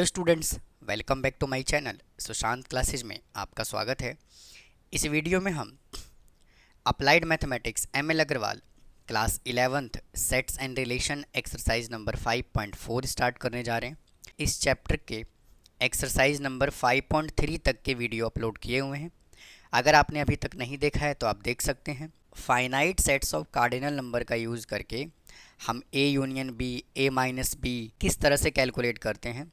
Hello students, welcome back to my channel Sushant classes में आपका स्वागत है। इस वीडियो में हम applied mathematics M L Agrawal class 11th sets and relation exercise number 5.4 start करने जा रहे हैं। इस चैप्टर के एक्सरसाइज नंबर 5.3 तक के वीडियो अपलोड किए हुए हैं। अगर आपने अभी तक नहीं देखा है तो आप देख सकते हैं। Finite sets of cardinal number का यूज़ करके हम A union B, A minus B किस तरह से कैलकुलेट करते हैं,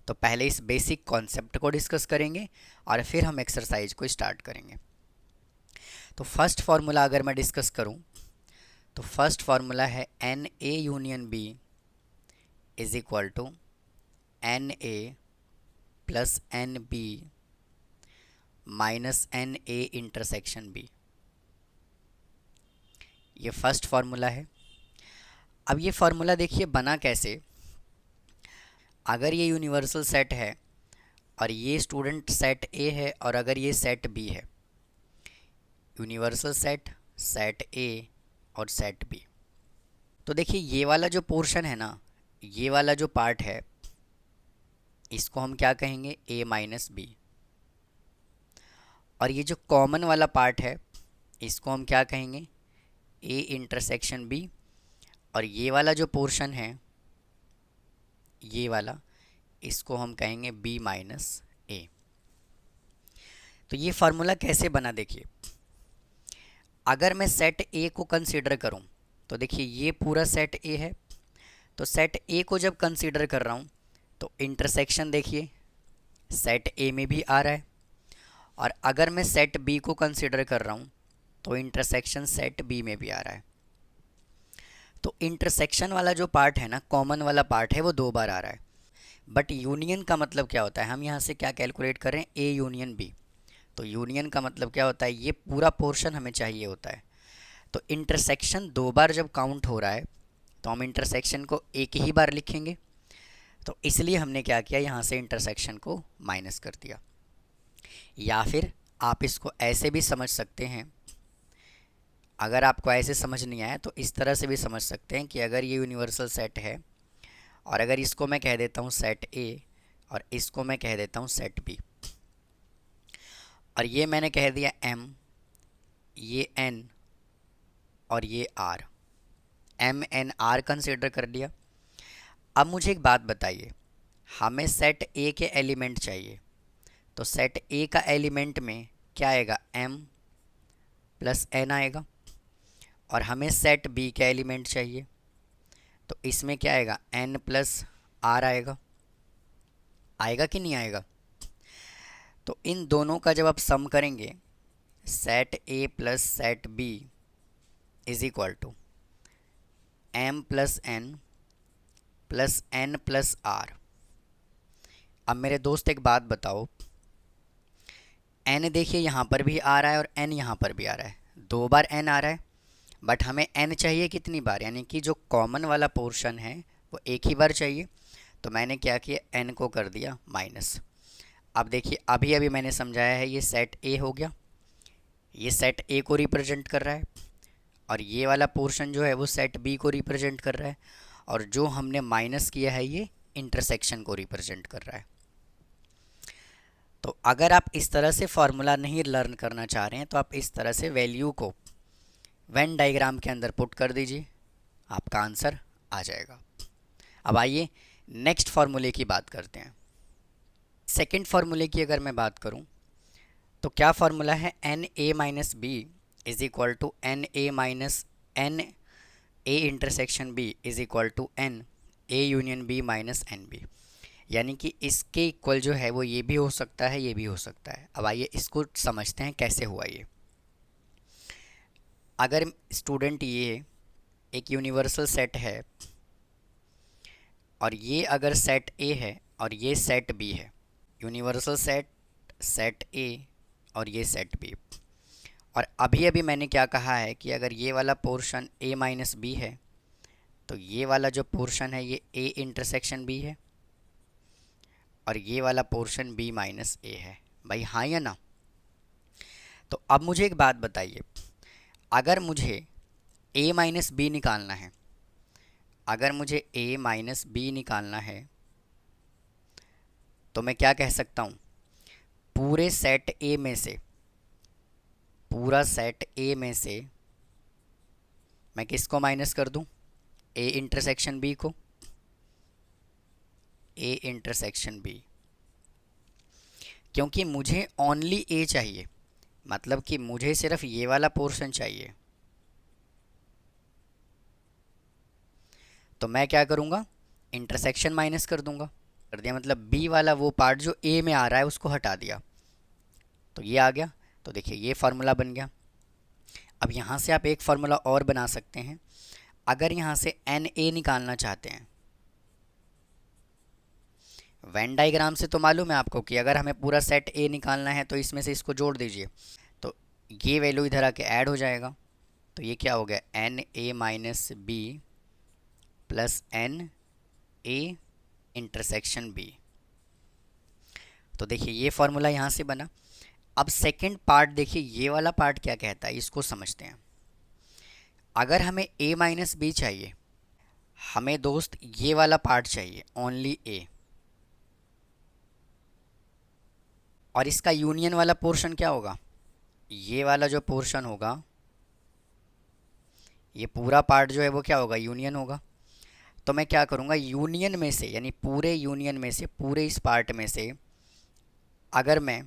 तो पहले इस बेसिक कॉन्सेप्ट को डिस्कस करेंगे और फिर हम एक्सरसाइज को स्टार्ट करेंगे। तो फर्स्ट फार्मूला अगर मैं डिस्कस करूं तो फर्स्ट फार्मूला है N A union B is equal to N A plus N B minus N A intersection B. ये फर्स्ट फार्मूला है। अब ये फार्मूला देखिए बना कैसे। अगर ये यूनिवर्सल सेट है और ये स्टूडेंट सेट ए है और अगर ये सेट बी है, यूनिवर्सल सेट, सेट ए और सेट बी, तो देखिए ये वाला जो पोर्शन है ना, ये वाला जो पार्ट है, इसको हम क्या कहेंगे, ए माइनस बी। और ये जो कॉमन वाला पार्ट है इसको हम क्या कहेंगे, ए इंटरसेक्शन बी। और ये वाला जो पोर्शन है, ये वाला, इसको हम कहेंगे बी माइनस ए। तो ये फार्मूला कैसे बना देखिए। अगर मैं सेट ए को कंसीडर करूं तो देखिए ये पूरा सेट ए है। तो सेट ए को जब कंसीडर कर रहा हूं तो इंटरसेक्शन देखिए सेट ए में भी आ रहा है। और अगर मैं सेट बी को कंसीडर कर रहा हूं तो इंटरसेक्शन सेट बी में भी आ रहा है। तो इंटरसेक्शन वाला जो पार्ट है ना, कॉमन वाला पार्ट है, वो दो बार आ रहा है। बट यूनियन का मतलब क्या होता है, हम यहाँ से क्या कैलकुलेट कर रहे हैं, ए यूनियन बी। तो यूनियन का मतलब क्या होता है, ये पूरा पोर्शन हमें चाहिए होता है। तो इंटरसेक्शन दो बार जब काउंट हो रहा है तो हम इंटरसेक्शन को एक ही बार लिखेंगे। तो इसलिए हमने क्या किया, यहाँ से इंटरसेक्शन को माइनस कर दिया। या फिर आप इसको ऐसे भी समझ सकते हैं। अगर आपको ऐसे समझ नहीं आया तो इस तरह से भी समझ सकते हैं कि अगर ये यूनिवर्सल सेट है और अगर इसको मैं कह देता हूँ सेट ए और इसको मैं कह देता हूँ सेट बी, और ये मैंने कह दिया एम, ये एन और ये R, M N R consider कर लिया। अब मुझे एक बात बताइए, हमें सेट ए के एलिमेंट चाहिए। तो सेट ए का एलिमेंट में क्या आएगा, एम प्लस एन आएगा। और हमें सेट बी का एलिमेंट चाहिए तो इसमें क्या आएगा, एन प्लस आर आएगा। आएगा कि नहीं आएगा। तो इन दोनों का जब आप सम करेंगे, set A plus set B is equal to M plus N plus R. अब मेरे दोस्त एक बात बताओ, एन देखिए यहाँ पर भी आ रहा है और एन यहाँ पर भी आ रहा है, दो बार एन आ रहा है। बट हमें एन चाहिए कितनी बार, यानी कि जो कॉमन वाला पोर्शन है वो एक ही बार चाहिए। तो मैंने क्या किया, एन को कर दिया माइनस। अब देखिए अभी अभी मैंने समझाया है, ये सेट ए हो गया, ये सेट ए को रिप्रेजेंट कर रहा है और ये वाला पोर्शन जो है वो सेट बी को रिप्रेजेंट कर रहा है। और जो हमने माइनस किया है ये इंटरसेक्शन को रिप्रेजेंट कर रहा है। तो अगर आप इस तरह से फॉर्मूला नहीं लर्न करना चाह रहे हैं तो आप इस तरह से वैल्यू को वेन डायग्राम के अंदर पुट कर दीजिए, आपका आंसर आ जाएगा। अब आइए नेक्स्ट फार्मूले की बात करते हैं। सेकेंड फार्मूले की अगर मैं बात करूं तो क्या फार्मूला है, N A minus B is equal to N A minus N A intersection B is equal to N A union B minus N B. यानी कि इसके इक्वल जो है वो ये भी हो सकता है, ये भी हो सकता है। अब आइए इसको समझते हैं कैसे हुआ ये। अगर स्टूडेंट ये एक यूनिवर्सल सेट है और ये अगर सेट ए है और ये सेट बी है, यूनिवर्सल सेट, सेट ए और ये सेट बी। और अभी अभी मैंने क्या कहा है कि अगर ये वाला पोर्शन ए माइनस बी है तो ये वाला जो पोर्शन है ये ए इंटरसेक्शन बी है और ये वाला पोर्शन बी माइनस ए है। भाई हाँ या ना। तो अब मुझे एक बात बताइए, अगर मुझे ए माइनस बी निकालना है, अगर मुझे ए माइनस बी निकालना है तो मैं क्या कह सकता हूँ, पूरे सेट ए में से, पूरा सेट ए में से मैं किसको माइनस कर दूँ, ए इंटरसेक्शन बी को, ए इंटरसेक्शन बी, क्योंकि मुझे ओनली ए चाहिए, मतलब कि मुझे सिर्फ ये वाला पोर्शन चाहिए। तो मैं क्या करूँगा, इंटरसेक्शन माइनस कर दूंगा, कर दिया, मतलब बी वाला वो पार्ट जो ए में आ रहा है उसको हटा दिया, तो ये आ गया। तो देखिए ये फार्मूला बन गया। अब यहाँ से आप एक फार्मूला और बना सकते हैं। अगर यहाँ से एन ए निकालना चाहते हैं, वेन डायग्राम से तो मालूम है आपको कि अगर हमें पूरा सेट ए निकालना है तो इसमें से इसको जोड़ दीजिए, तो ये वैल्यू इधर आके ऐड हो जाएगा। तो ये क्या हो गया, N A minus B plus N A intersection B. तो देखिए ये फॉर्मूला यहाँ से बना। अब सेकंड पार्ट देखिए, ये वाला पार्ट क्या कहता है, इसको समझते हैं। अगर हमें a माइनस बी चाहिए, हमें दोस्त ये वाला पार्ट चाहिए, ओनली a, और इसका यूनियन वाला पोर्शन क्या होगा, ये वाला जो पोर्शन होगा, ये पूरा पार्ट जो है वो क्या होगा, यूनियन होगा। तो मैं क्या करूँगा, यूनियन में से, यानी पूरे यूनियन में से, पूरे इस पार्ट में से अगर मैं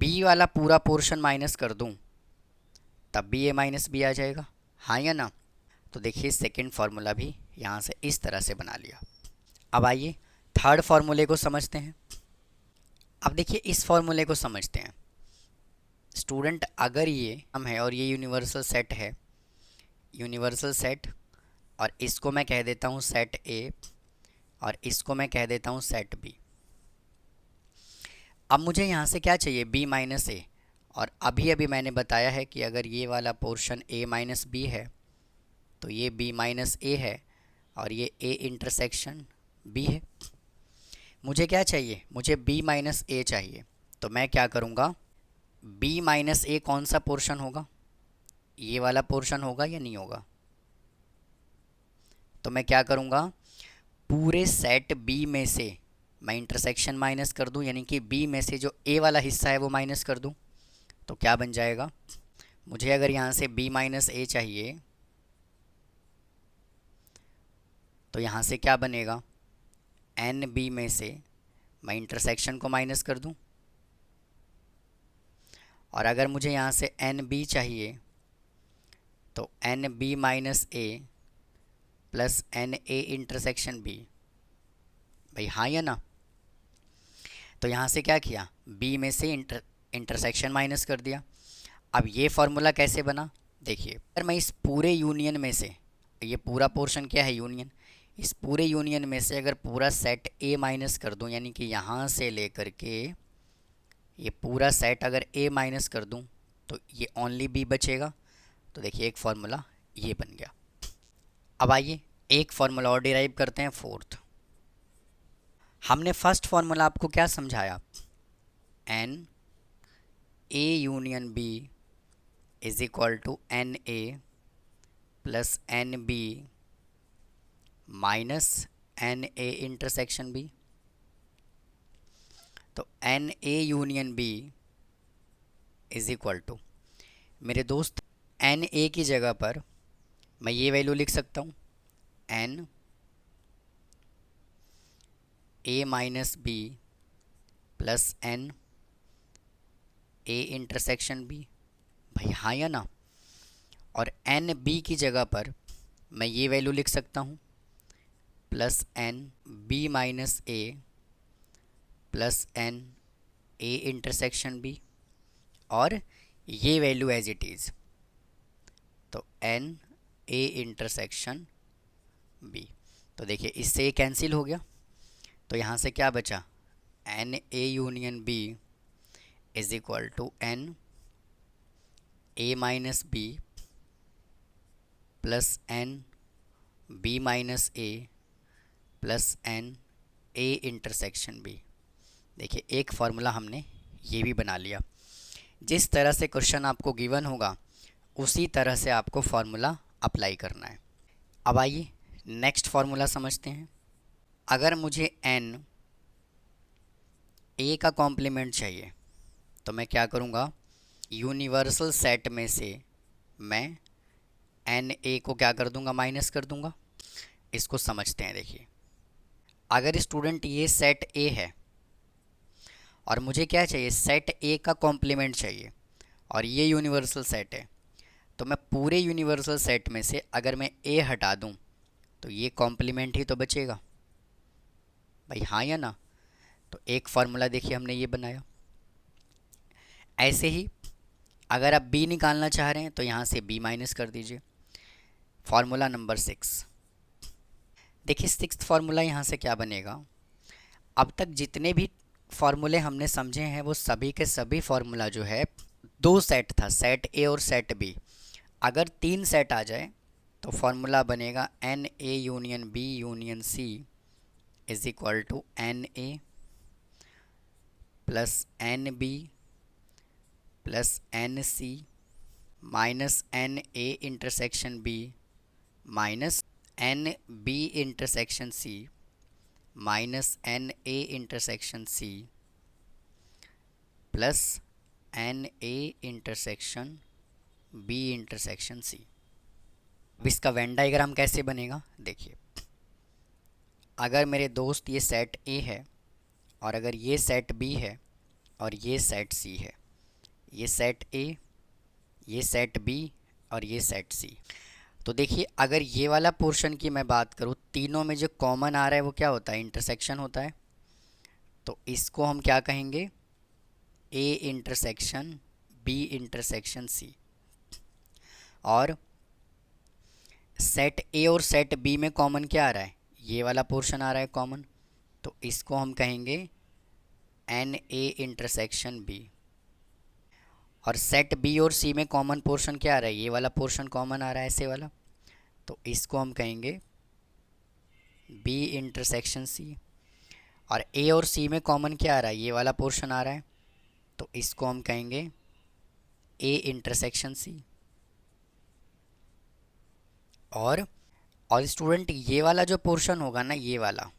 b वाला पूरा पोर्शन माइनस कर दूं, तब भी a माइनस बी आ जाएगा, हाँ या ना। तो देखिए सेकंड फार्मूला भी यहाँ से इस तरह से बना लिया। अब आइए थर्ड फार्मूले को समझते हैं। अब देखिए इस फार्मूले को समझते हैं स्टूडेंट। अगर ये हम है और ये यूनिवर्सल सेट है, यूनिवर्सल सेट, और इसको मैं कह देता हूँ सेट ए, और इसको मैं कह देता हूँ सेट बी। अब मुझे यहाँ से क्या चाहिए, b माइनस ए, और अभी अभी मैंने बताया है कि अगर ये वाला पोर्शन a माइनस बी है तो ये b माइनस ए है, और ये a इंटरसेक्शन b है। मुझे क्या चाहिए, मुझे b माइनस ए चाहिए। तो मैं क्या करूँगा, b माइनस ए कौन सा पोर्शन होगा, ये वाला पोर्शन होगा या नहीं होगा। तो मैं क्या करूँगा, पूरे सेट b में से मैं इंटरसेक्शन माइनस कर दूं, यानी कि b में से जो a वाला हिस्सा है वो माइनस कर दूं। तो क्या बन जाएगा, मुझे अगर यहाँ से b माइनस ए चाहिए तो यहाँ से क्या बनेगा, एन बी में से मैं इंटरसेक्शन को माइनस कर दूं, और अगर मुझे यहाँ से एन बी चाहिए तो N B minus A plus N A intersection B. भाई हाँ या ना। तो यहाँ से क्या किया, b में से इंटरसेक्शन माइनस कर दिया। अब ये फार्मूला कैसे बना, देखिए अगर मैं इस पूरे यूनियन में से, ये पूरा पोर्शन क्या है, यूनियन, इस पूरे यूनियन में से अगर पूरा सेट a माइनस कर दूं, यानी कि यहाँ से लेकर के ये पूरा सेट अगर a माइनस कर दूं तो ये ओनली b बचेगा। तो देखिए एक फार्मूला ये बन गया। अब आइए एक फार्मूला और डिराइव करते हैं, फोर्थ। हमने फर्स्ट फार्मूला आपको क्या समझाया, n A union B is equal to N A plus N B minus N A intersection B. तो N A union B is equal to, मेरे दोस्त एन ए की जगह पर मैं ये वैल्यू लिख सकता हूँ, N A minus B plus N A intersection B. भाई हाँ या ना। और एन बी की जगह पर मैं ये वैल्यू लिख सकता हूँ, plus N B minus A plus N A intersection B, और ये वैल्यू एज इट इज़, तो एन ए इंटरसेक्शन बी। तो देखिए इससे ये कैंसिल हो गया, तो यहाँ से क्या बचा, N A union B is equal to N A minus B plus N B minus A plus N A intersection B. देखिए एक फार्मूला हमने ये भी बना लिया। जिस तरह से क्वेश्चन आपको गिवन होगा उसी तरह से आपको फार्मूला अप्लाई करना है। अब आइए नेक्स्ट फार्मूला समझते हैं। अगर मुझे n ए का कॉम्प्लीमेंट चाहिए, तो मैं क्या करूँगा, यूनिवर्सल सेट में से मैं एन ए को क्या कर दूँगा, माइनस कर दूँगा। इसको समझते हैं। देखिए, अगर स्टूडेंट ये सेट ए है और मुझे क्या चाहिए, सेट ए का कॉम्प्लीमेंट चाहिए, और ये यूनिवर्सल सेट है, तो मैं पूरे यूनिवर्सल सेट में से अगर मैं ए हटा दूं तो ये कॉम्प्लीमेंट ही तो बचेगा भाई, हाँ या ना। तो एक फार्मूला देखिए हमने ये बनाया। ऐसे ही अगर आप बी निकालना चाह रहे हैं तो यहाँ से बी माइनस कर दीजिए। फार्मूला नंबर 6, देखिए सिक्स्थ फार्मूला यहाँ से क्या बनेगा, अब तक जितने भी फार्मूले हमने समझे हैं वो सभी के सभी फार्मूला जो है, दो सेट था, सेट ए और सेट बी। अगर तीन सेट आ जाए तो फार्मूला बनेगा N A union B union C is equal to N A plus N B plus N C minus N A intersection B minus N B intersection C minus N A intersection C plus N A intersection B intersection C. अब इसका Venn diagram कैसे बनेगा, देखिए, अगर मेरे दोस्त ये set ए है और अगर ये सेट बी है और ये सेट सी है, ये सेट ए, ये सेट बी और ये सेट सी, तो देखिए अगर ये वाला पोर्शन की मैं बात करूँ, तीनों में जो कॉमन आ रहा है वो क्या होता है, इंटरसेक्शन होता है। तो इसको हम क्या कहेंगे, A intersection B intersection C. और सेट ए और सेट बी में कॉमन क्या आ रहा है, ये वाला पोर्शन आ रहा है कॉमन, तो इसको हम कहेंगे एन ए इंटरसेक्शन बी। और सेट बी और सी में कॉमन पोर्शन क्या आ रहा है, ये वाला पोर्शन कॉमन आ रहा है ऐसे वाला, तो इसको हम कहेंगे बी इंटरसेक्शन सी। और ए और सी में कॉमन क्या आ रहा है, ये वाला पोर्शन आ रहा है, तो इसको हम कहेंगे ए इंटरसेक्शन सी। और स्टूडेंट ये वाला जो पोर्शन होगा ना, ये वाला,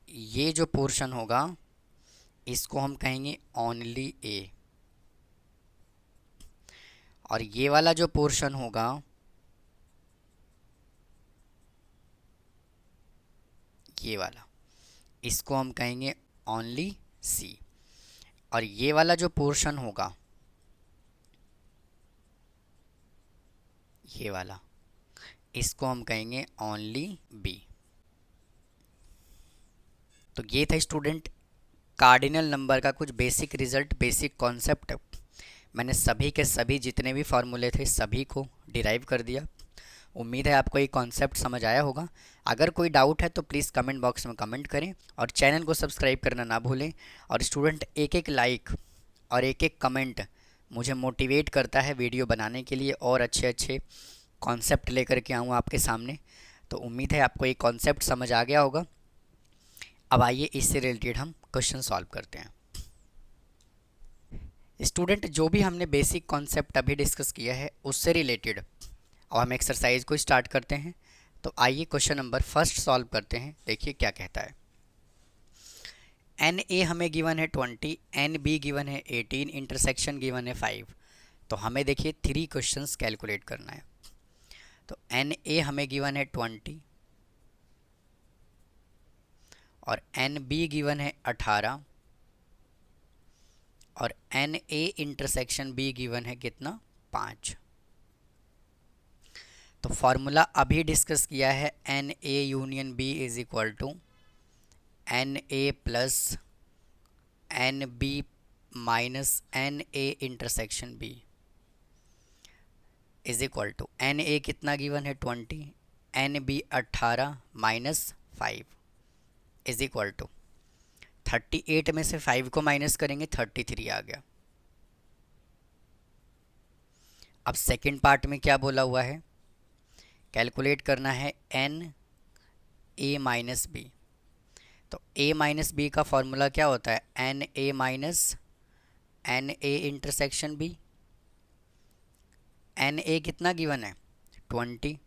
ये जो पोर्शन होगा इसको हम कहेंगे ओनली ए। और ये वाला जो पोर्शन होगा, ये वाला, इसको हम कहेंगे ओनली सी। और ये वाला जो पोर्शन होगा, ये वाला, इसको हम कहेंगे ओनली बी। तो ये था स्टूडेंट कार्डिनल नंबर का कुछ बेसिक रिजल्ट, बेसिक कॉन्सेप्ट। मैंने सभी के सभी जितने भी फार्मूले थे सभी को डिराइव कर दिया। उम्मीद है आपको ये कॉन्सेप्ट समझ आया होगा। अगर कोई डाउट है तो प्लीज़ कमेंट बॉक्स में कमेंट करें और चैनल को सब्सक्राइब करना ना भूलें। और स्टूडेंट एक एक लाइक और एक एक कमेंट मुझे मोटिवेट करता है वीडियो बनाने के लिए और अच्छे अच्छे कॉन्सेप्ट लेकर के आऊँ आपके सामने। तो उम्मीद है आपको ये कॉन्सेप्ट समझ आ गया होगा। अब आइए इससे रिलेटेड हम क्वेश्चन सॉल्व करते हैं। स्टूडेंट जो भी हमने बेसिक कॉन्सेप्ट अभी डिस्कस किया है उससे रिलेटेड अब हम एक्सरसाइज को स्टार्ट करते हैं। तो आइए क्वेश्चन नंबर फर्स्ट सॉल्व करते हैं। देखिए क्या कहता है, एन ए हमें गिवन है 20, एन बी गिवन है 18, इंटरसेक्शन गिवन है 5। तो हमें देखिए 3 क्वेश्चंस कैलकुलेट करना है। तो एन ए हमें गिवन है 20 और एन बी गिवन है 18 और N A intersection B given है कितना, 5। तो फॉर्मूला अभी डिस्कस किया है, N A union B is equal to N A plus N B minus N A intersection B is equal to N A कितना given है 20, N B 18 minus 5 is equal to 38 में से 5 को minus करेंगे 33 आ गया। अब सेकंड पार्ट में क्या बोला हुआ है, कैलकुलेट करना है एन ए माइनस बी। तो ए माइनस बी का फॉर्मूला क्या होता है, N A minus N A intersection B. N A कितना गिवन है 20,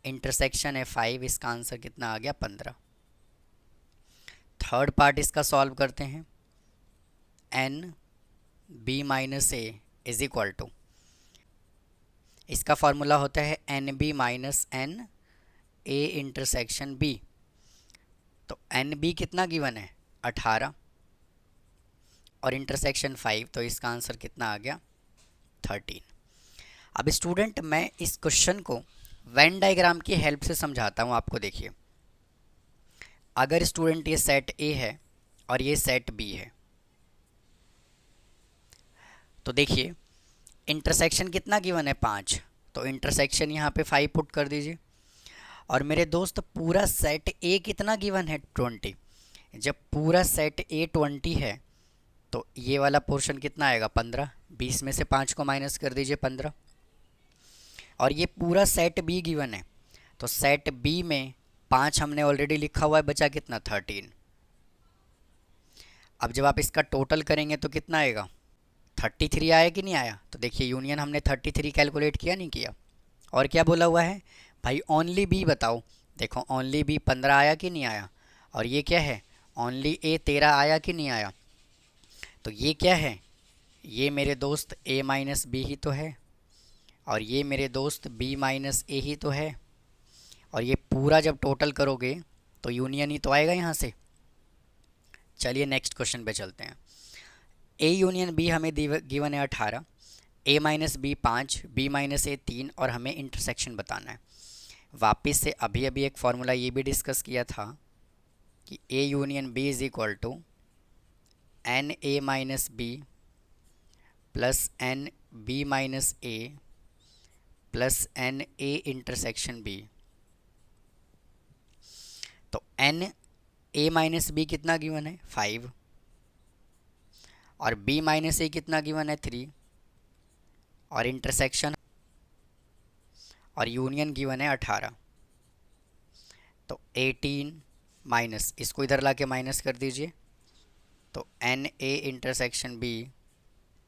इंटरसेक्शन है 5, इसका आंसर कितना आ गया 15। थर्ड पार्ट इसका सॉल्व करते हैं। N B minus A is equal to, इसका फॉर्मूला होता है N B minus N A intersection B. तो एन बी कितना गिवन है 18 और इंटरसेक्शन 5, तो इसका आंसर कितना आ गया 13। अब स्टूडेंट मैं इस क्वेश्चन को वेन डायग्राम की हेल्प से समझाता हूँ आपको। देखिए, अगर स्टूडेंट ये सेट ए है और ये सेट बी है, तो देखिए इंटरसेक्शन कितना गिवन है 5, तो इंटरसेक्शन यहाँ पे 5 पुट कर दीजिए। और मेरे दोस्त पूरा सेट ए कितना गिवन है 20। जब पूरा सेट ए 20 है तो ये वाला पोर्शन कितना आएगा 15, 20 में से 5 को माइनस कर दीजिए 15। और ये पूरा सेट बी गिवन है, तो सेट बी में 5 हमने ऑलरेडी लिखा हुआ है, बचा कितना 13। अब जब आप इसका टोटल करेंगे तो कितना आएगा 33 आया कि नहीं आया। तो देखिए यूनियन हमने 33 कैलकुलेट किया नहीं किया। और क्या बोला हुआ है भाई, ओनली बी बताओ। देखो ओनली बी 15 आया कि नहीं आया। और ये क्या है ओनली ए 13 आया कि नहीं आया। तो ये क्या है, ये मेरे दोस्त ए माइनस बी ही तो है, और ये मेरे दोस्त बी माइनस ए ही तो है। और ये पूरा जब टोटल करोगे तो यूनियन ही तो आएगा यहाँ से। चलिए नेक्स्ट क्वेश्चन पे चलते हैं। ए यूनियन बी हमें गिवन है 18, ए minus B 5, B minus A 3 और हमें इंटरसेक्शन बताना है। वापस से अभी अभी एक फार्मूला ये भी डिस्कस किया था कि A union B is equal to N A minus B plus N B minus A plus N A intersection B. तो एन ए माइनस बी कितना गिवन है 5 और बी माइनस ए कितना गिवन है 3 और इंटरसेक्शन और यूनियन गिवन है 18। तो 18 माइनस इसको इधर ला के माइनस कर दीजिए, तो N A intersection B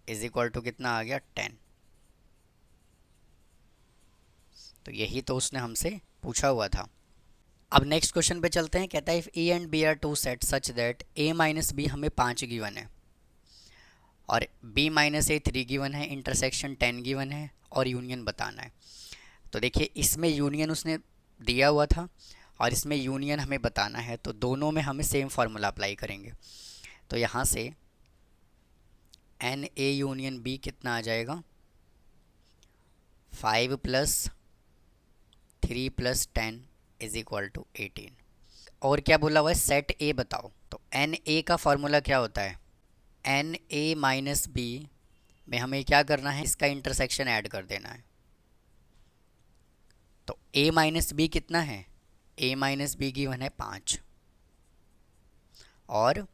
is equal to कितना आ गया 10। तो यही तो उसने हमसे पूछा हुआ था। अब नेक्स्ट क्वेश्चन पे चलते हैं। कहता है if A and B are two set such that A minus B हमें 5 गिवन है और बी माइनस ए 3 गिवन है, इंटरसेक्शन 10 गिवन है और यूनियन बताना है। तो देखिए इसमें यूनियन उसने दिया हुआ था और इसमें यूनियन हमें बताना है, तो दोनों में हमें सेम फार्मूला अप्लाई करेंगे। तो यहाँ से एन ए यूनियन बी कितना आ जाएगा 5 plus 3 plus 10 is equal to 18। और क्या बोला हुआ है सेट ए बताओ। तो एन ए का फार्मूला क्या होता है, एन ए माइनस बी में हमें क्या करना है, इसका इंटरसेक्शन ऐड कर देना है। तो ए माइनस बी कितना है, ए माइनस बी गिवन है 5 और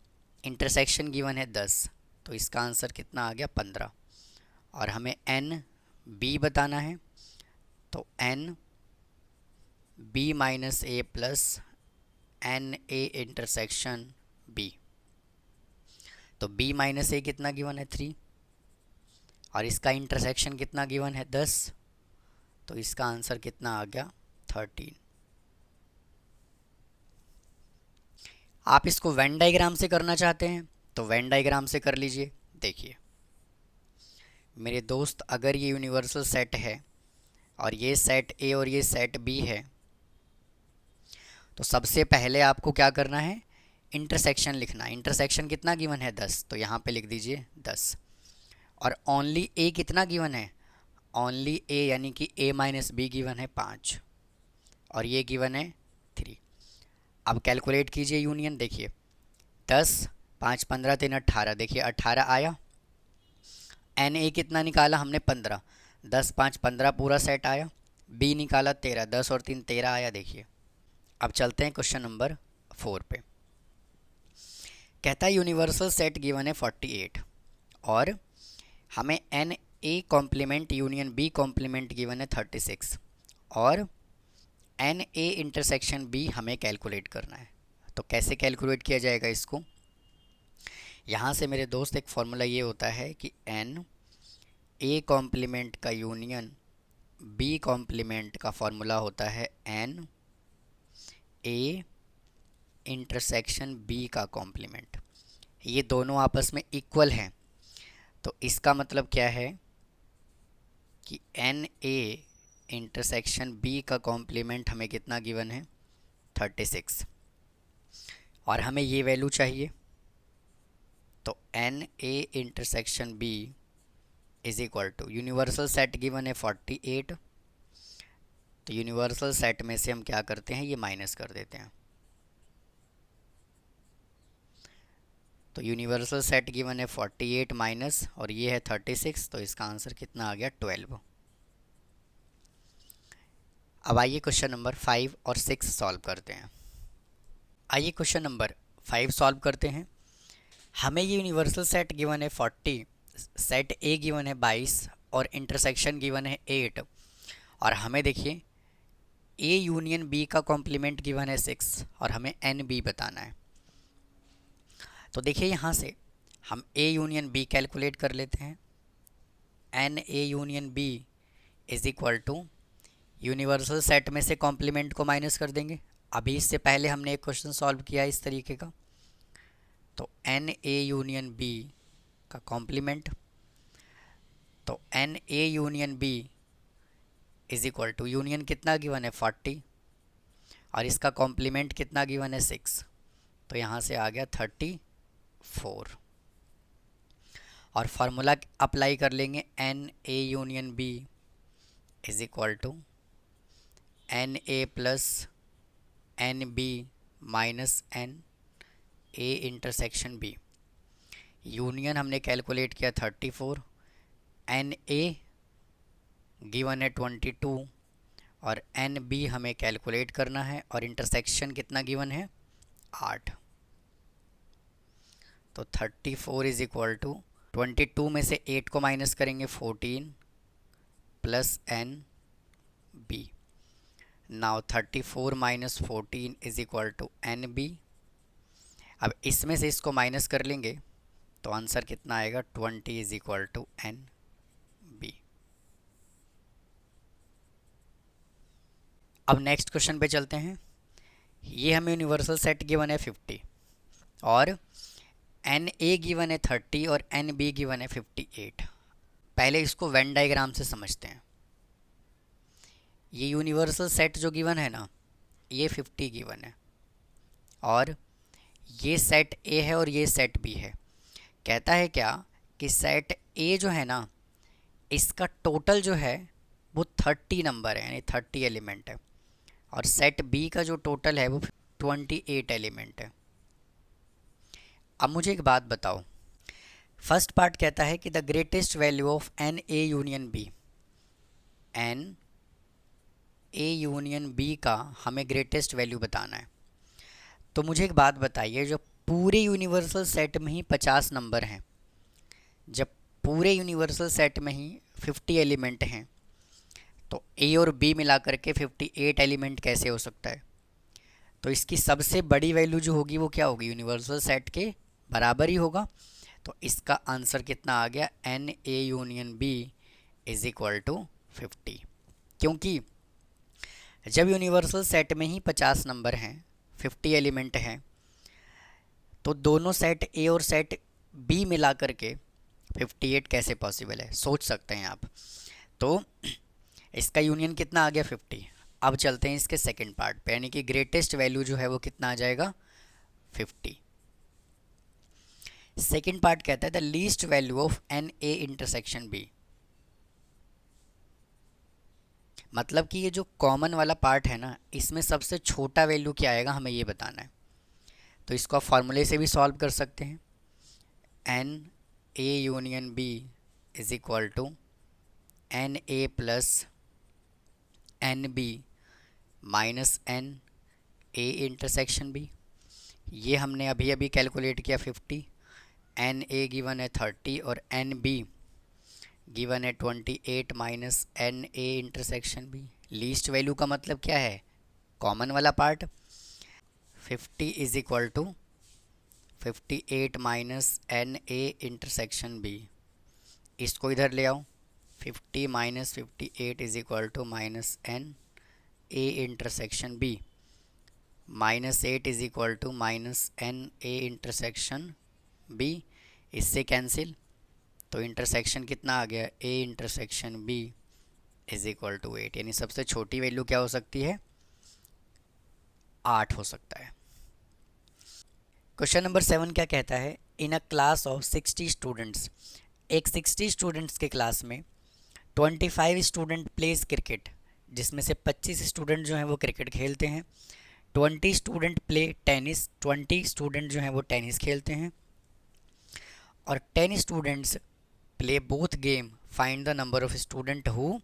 इंटरसेक्शन गिवन है 10, तो इसका आंसर कितना आ गया 15। और हमें एन बी बताना है, तो N B minus A plus N A intersection B. तो b माइनस ए कितना गिवन है 3 और इसका इंटरसेक्शन कितना गिवन है 10, तो इसका आंसर कितना आ गया 13। आप इसको वेन डायग्राम से करना चाहते हैं तो वेन डायग्राम से कर लीजिए। देखिए मेरे दोस्त, अगर ये यूनिवर्सल सेट है और ये सेट ए और ये सेट बी है, तो सबसे पहले आपको क्या करना है, इंटरसेक्शन लिखना। इंटरसेक्शन कितना गिवन है 10, तो यहाँ पे लिख दीजिए 10। और ओनली ए कितना गिवन है, ओनली ए यानी कि ए माइनस बी गिवन है 5 और ये गिवन है 3। अब कैलकुलेट कीजिए यूनियन। देखिए 10 5 15 3 18, देखिए 18 आया। एन ए कितना निकाला हमने 15, 10 5 15 पूरा सेट आया। बी निकाला 13, 10 और 3 13 आया। देखिए अब चलते हैं क्वेश्चन नंबर 4 पे। कहता है यूनिवर्सल सेट गिवन है 48 और हमें N A complement union B complement given है 36 और एन ए इंटरसेक्शन बी हमें कैलकुलेट करना है। तो कैसे कैलकुलेट किया जाएगा इसको, यहाँ से मेरे दोस्त एक फॉर्मूला ये होता है कि एन ए कॉम्प्लीमेंट का यूनियन बी कॉम्प्लीमेंट का फॉर्मूला होता है एन ए इंटरसेक्शन बी का कॉम्प्लीमेंट। ये दोनों आपस में इक्वल हैं, तो इसका मतलब क्या है कि एन ए इंटरसेक्शन बी का कॉम्प्लीमेंट हमें कितना गिवन है, 36, और हमें ये वैल्यू चाहिए। तो N A intersection B is equal to, universal set given है 48, तो यूनिवर्सल सेट में से हम क्या करते हैं, ये माइनस कर देते हैं। तो यूनिवर्सल सेट गिवन है 48 माइनस, और ये है 36, तो इसका आंसर कितना आ गया, 12। अब आइए क्वेश्चन नंबर 5 और 6 सॉल्व करते हैं। आइए क्वेश्चन नंबर 5 सॉल्व करते हैं। हमें ये यूनिवर्सल सेट गिवन है 40, सेट ए गिवन है 22 और इंटरसेक्शन गिवन है 8, और हमें देखिए ए यूनियन बी का कॉम्प्लीमेंट गिवन है 6 और हमें एन बी बताना है। तो देखिए यहाँ से हम ए यूनियन बी कैलकुलेट कर लेते हैं। N A union B is equal to, universal set में से कॉम्प्लीमेंट को माइनस कर देंगे। अभी इससे पहले हमने एक क्वेश्चन सॉल्व किया इस तरीके का। तो एन ए यूनियन बी का कॉम्प्लीमेंट, तो N A union B is equal to, union कितना गिवन है 40 और इसका कॉम्प्लीमेंट कितना गिवन है 6, तो यहाँ से आ गया 34। और फार्मूला अप्लाई कर लेंगे, N A union B is equal to N A plus N B minus N A intersection B. Union हमने कैलकुलेट किया 34, एन ए गिवन है 22 और एन बी हमें कैलकुलेट करना है, और इंटरसेक्शन कितना गिवन है 8। तो 34 इज इक्वल टू 22 में से 8 को माइनस करेंगे 14 plus N B. Now 34 minus 14 is equal to N B. अब इसमें से इसको माइनस कर लेंगे तो आंसर कितना आएगा, 20 is equal to N B. अब नेक्स्ट क्वेश्चन पे चलते हैं। ये हमें यूनिवर्सल सेट गिवन है 50 और एन ए गिवन है 30 और एन बी गिवन है 58। पहले इसको वेन डायग्राम से समझते हैं। ये यूनिवर्सल सेट जो गिवन है ना, ये 50 गिवन है और ये सेट ए है और ये सेट बी है। कहता है क्या कि सेट ए जो है ना, इसका टोटल जो है वो 30 नंबर है, यानी 30 एलिमेंट है, और सेट बी का जो टोटल है वो 28 एलिमेंट है। अब मुझे एक बात बताओ, फर्स्ट पार्ट कहता है कि the greatest value of N A union B, N A union B का हमें ग्रेटेस्ट वैल्यू बताना है। तो मुझे एक बात बताइए, जो पूरे यूनिवर्सल सेट में ही 50 नंबर हैं, जब पूरे यूनिवर्सल सेट में ही 50 एलिमेंट हैं, तो ए और बी मिला करके 58 एलिमेंट कैसे हो सकता है? तो इसकी सबसे बड़ी वैल्यू जो होगी वो क्या होगी, यूनिवर्सल सेट के बराबर ही होगा। तो इसका आंसर कितना आ गया, N A union B is equal to 50। क्योंकि जब यूनिवर्सल सेट में ही 50 नंबर हैं, 50 एलिमेंट हैं, तो दोनों सेट ए और सेट बी मिला करके 58 कैसे पॉसिबल है, सोच सकते हैं आप। तो इसका यूनियन कितना आ गया, 50। अब चलते हैं इसके सेकंड पार्ट पे, यानी कि ग्रेटेस्ट वैल्यू जो है वो कितना आ जाएगा, 50। सेकंड पार्ट कहता है the least value of N A intersection B. मतलब कि ये जो कॉमन वाला पार्ट है ना, इसमें सबसे छोटा वैल्यू क्या आएगा हमें ये बताना है। तो इसको आप फार्मूले से भी सॉल्व कर सकते हैं। N A union B is equal to N A plus N B minus N A intersection B. ये हमने अभी अभी कैलकुलेट किया 50। एन ए गिवन है 30 और एन बी गिवन है 28 minus N A intersection B. Least value का मतलब क्या है, कॉमन वाला पार्ट। 50 is equal to 58 minus N A intersection B. इसको इधर ले आओ, 50 माइनस 58 is equal to minus N A intersection B. -8 is equal to -NA intersection B, इससे कैंसिल, तो इंटरसेक्शन कितना आ गया, A intersection B is equal to 8, यानी सबसे छोटी वैल्यू क्या हो सकती है, 8 हो सकता है। क्वेश्चन नंबर 7 क्या कहता है, in a class of 60 students, एक 60 स्टूडेंट्स के क्लास में 25 स्टूडेंट प्लेज क्रिकेट, जिसमें से 25 स्टूडेंट जो हैं वो क्रिकेट खेलते हैं, 20 स्टूडेंट प्ले टेनिस, 20 स्टूडेंट जो हैं वो टेनिस खेलते हैं, और 10 students play both game, find the number of student who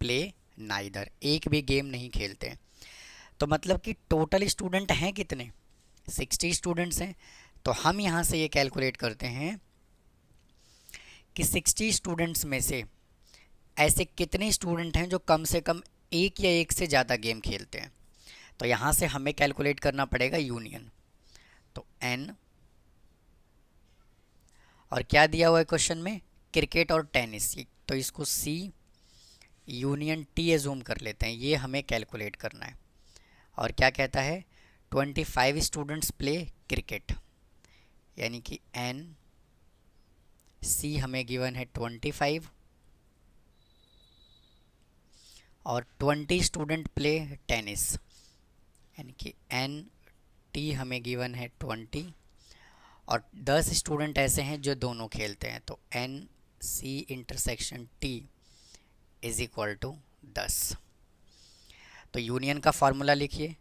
play neither, एक भी गेम नहीं खेलते हैं। तो मतलब कि टोटल स्टूडेंट हैं कितने, 60 स्टूडेंट्स हैं। तो हम यहाँ से ये कैलकुलेट करते हैं कि 60 स्टूडेंट्स में से ऐसे कितने स्टूडेंट हैं जो कम से कम एक या एक से ज़्यादा गेम खेलते हैं। तो यहाँ से हमें कैलकुलेट करना पड़ेगा यूनियन, तो n, और क्या दिया हुआ है क्वेश्चन में, क्रिकेट और टेनिस, तो इसको C यूनियन T एज्यूम कर लेते हैं, ये हमें कैलकुलेट करना है। और क्या कहता है, 25 स्टूडेंट्स प्ले क्रिकेट, यानी कि n C हमें गिवन है 25, और 20 स्टूडेंट प्ले टेनिस, यानी कि n T हमें गिवन है 20, और 10 स्टूडेंट ऐसे हैं जो दोनों खेलते हैं, तो n C intersection T is equal to 10। तो यूनियन का फॉर्मूला लिखिए,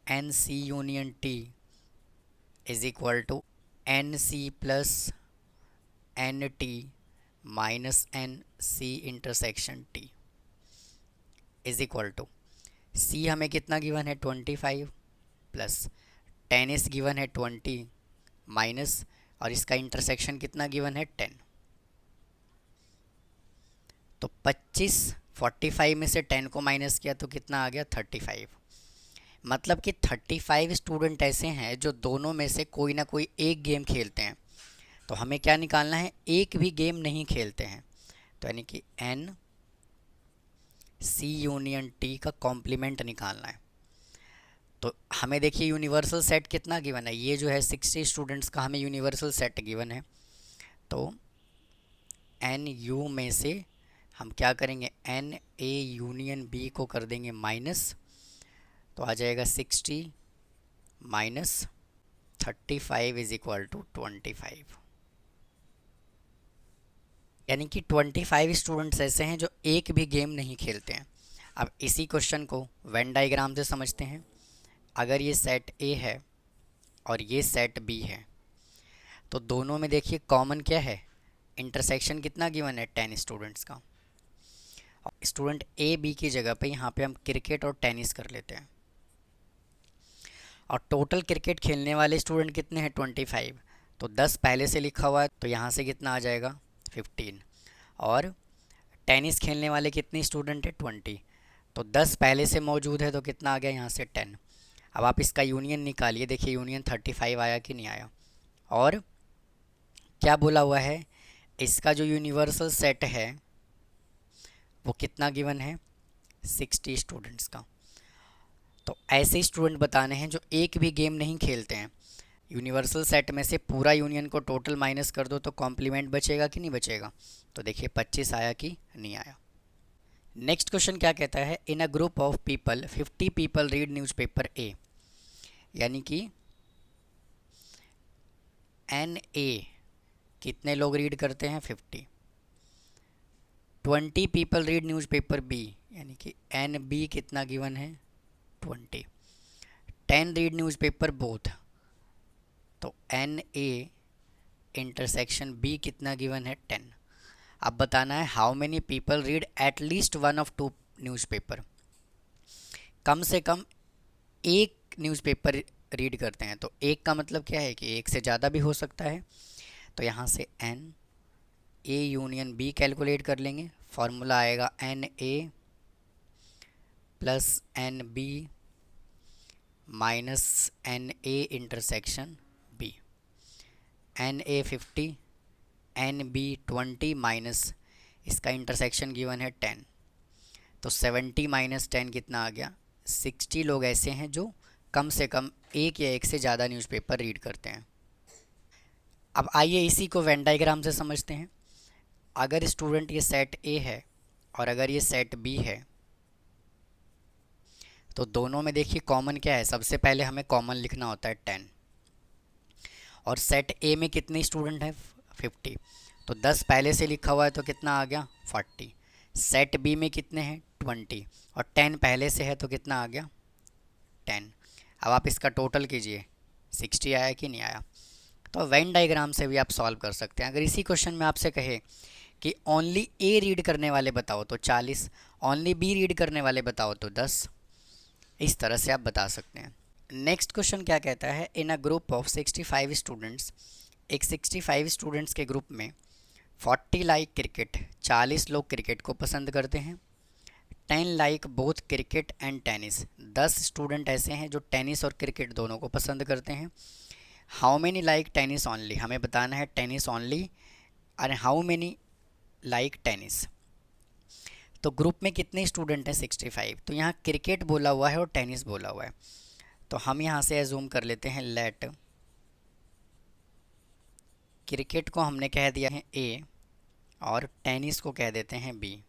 n C union T is equal to n C plus n T minus n C intersection T is equal to, C हमें कितना गिवन है 25 plus tennis given है 20 minus, और इसका intersection कितना गिवन है 10। तो 25, 45 में से 10 को माइनस किया तो कितना आ गया 35। मतलब कि 35 स्टूडेंट ऐसे हैं जो दोनों में से कोई ना कोई एक गेम खेलते हैं। तो हमें क्या निकालना है, एक भी गेम नहीं खेलते हैं, तो यानी कि एन सी यूनियन टी का कॉम्प्लीमेंट निकालना है। तो हमें देखिए यूनिवर्सल सेट कितना गिवन है, ये जो है 60 स्टूडेंट्स का हमें यूनिवर्सल सेट गिवन है। तो एन यू में से हम क्या करेंगे, एन ए यूनियन बी को कर देंगे माइनस, तो आ जाएगा 60 माइनस 35 इज इक्वल टू 25, यानी कि 25 स्टूडेंट्स ऐसे हैं जो एक भी गेम नहीं खेलते हैं। अब इसी क्वेश्चन को वेन डायग्राम से समझते हैं। अगर ये सेट ए है और ये सेट बी है, तो दोनों में देखिए कॉमन क्या है, इंटरसेक्शन कितना गिवन है 10 स्टूडेंट्स का। स्टूडेंट ए बी की जगह पे यहाँ पे हम क्रिकेट और टेनिस कर लेते हैं, और टोटल क्रिकेट खेलने वाले स्टूडेंट कितने हैं 25, तो 10 पहले से लिखा हुआ है, तो यहाँ से कितना आ जाएगा 15, और टेनिस खेलने वाले कितने स्टूडेंट है 20, तो 10 पहले से मौजूद है, तो कितना आ गया यहाँ से 10। अब आप इसका यूनियन निकालिए, देखिए यूनियन 35 आया कि नहीं आया। और क्या बोला हुआ है, इसका जो यूनिवर्सल सेट है वो कितना गिवन है 60 स्टूडेंट्स का। तो ऐसे स्टूडेंट बताने हैं जो एक भी गेम नहीं खेलते हैं। यूनिवर्सल सेट में से पूरा यूनियन को टोटल माइनस कर दो तो कॉम्प्लीमेंट बचेगा कि नहीं बचेगा, तो देखिए 25 आया कि नहीं आया। नेक्स्ट क्वेश्चन क्या कहता है, in a group of people 50 people read newspaper A, यानी कि एन ए कितने लोग रीड करते हैं 50, 20 पीपल रीड न्यूज़पेपर बी, यानी कि एन बी कितना गिवन है 20, 10 रीड न्यूज़पेपर बोथ, तो एन ए इंटरसेक्शन बी कितना गिवन है 10। अब बताना है how many people read at least one of two newspaper, कम से कम एक न्यूज़पेपर रीड करते हैं। तो एक का मतलब क्या है कि एक से ज़्यादा भी हो सकता है। तो यहाँ से N A union B calculate कर लेंगे, फॉर्मूला आएगा N A plus N B minus N A intersection B, N A 50 N B 20 minus इसका इंटरसेक्शन गिवन है 10, तो 70 माइनस 10 कितना आ गया 60 लोग ऐसे हैं जो कम से कम एक या एक से ज़्यादा न्यूज़पेपर रीड करते हैं। अब आइए इसी को वेन डायग्राम से समझते हैं। अगर स्टूडेंट ये सेट ए है और अगर ये सेट बी है तो दोनों में देखिए कॉमन क्या है, सबसे पहले हमें कॉमन लिखना होता है 10। और सेट ए में कितने स्टूडेंट हैं 50, तो 10 पहले से लिखा हुआ है तो कितना आ गया 40। सेट बी में कितने हैं 20 और 10 पहले से है तो कितना आ गया 10। अब आप इसका टोटल कीजिए 60 आया कि नहीं आया। तो वेन डायग्राम से भी आप सॉल्व कर सकते हैं। अगर इसी क्वेश्चन में आपसे कहे कि ओनली ए रीड करने वाले बताओ तो 40, ओनली बी रीड करने वाले बताओ तो 10, इस तरह से आप बता सकते हैं। नेक्स्ट क्वेश्चन क्या कहता है, in a group of 65 students, एक 65 स्टूडेंट्स के ग्रुप में 40 लाइक क्रिकेट, 40 लोग क्रिकेट को पसंद करते हैं। 10 like both cricket and tennis, 10 student ऐसे हैं जो टेनिस और क्रिकेट दोनों को पसंद करते हैं। How many like tennis only, हमें बताना है टेनिस ओनली और हाउ मेनी लाइक टेनिस। तो ग्रुप में कितने स्टूडेंट हैं 65, तो यहाँ क्रिकेट बोला हुआ है और टेनिस बोला हुआ है, तो हम यहाँ से एज्यूम कर लेते हैं लेट क्रिकेट को हमने कह दिया है ए और टेनिस को कह देते हैं बी।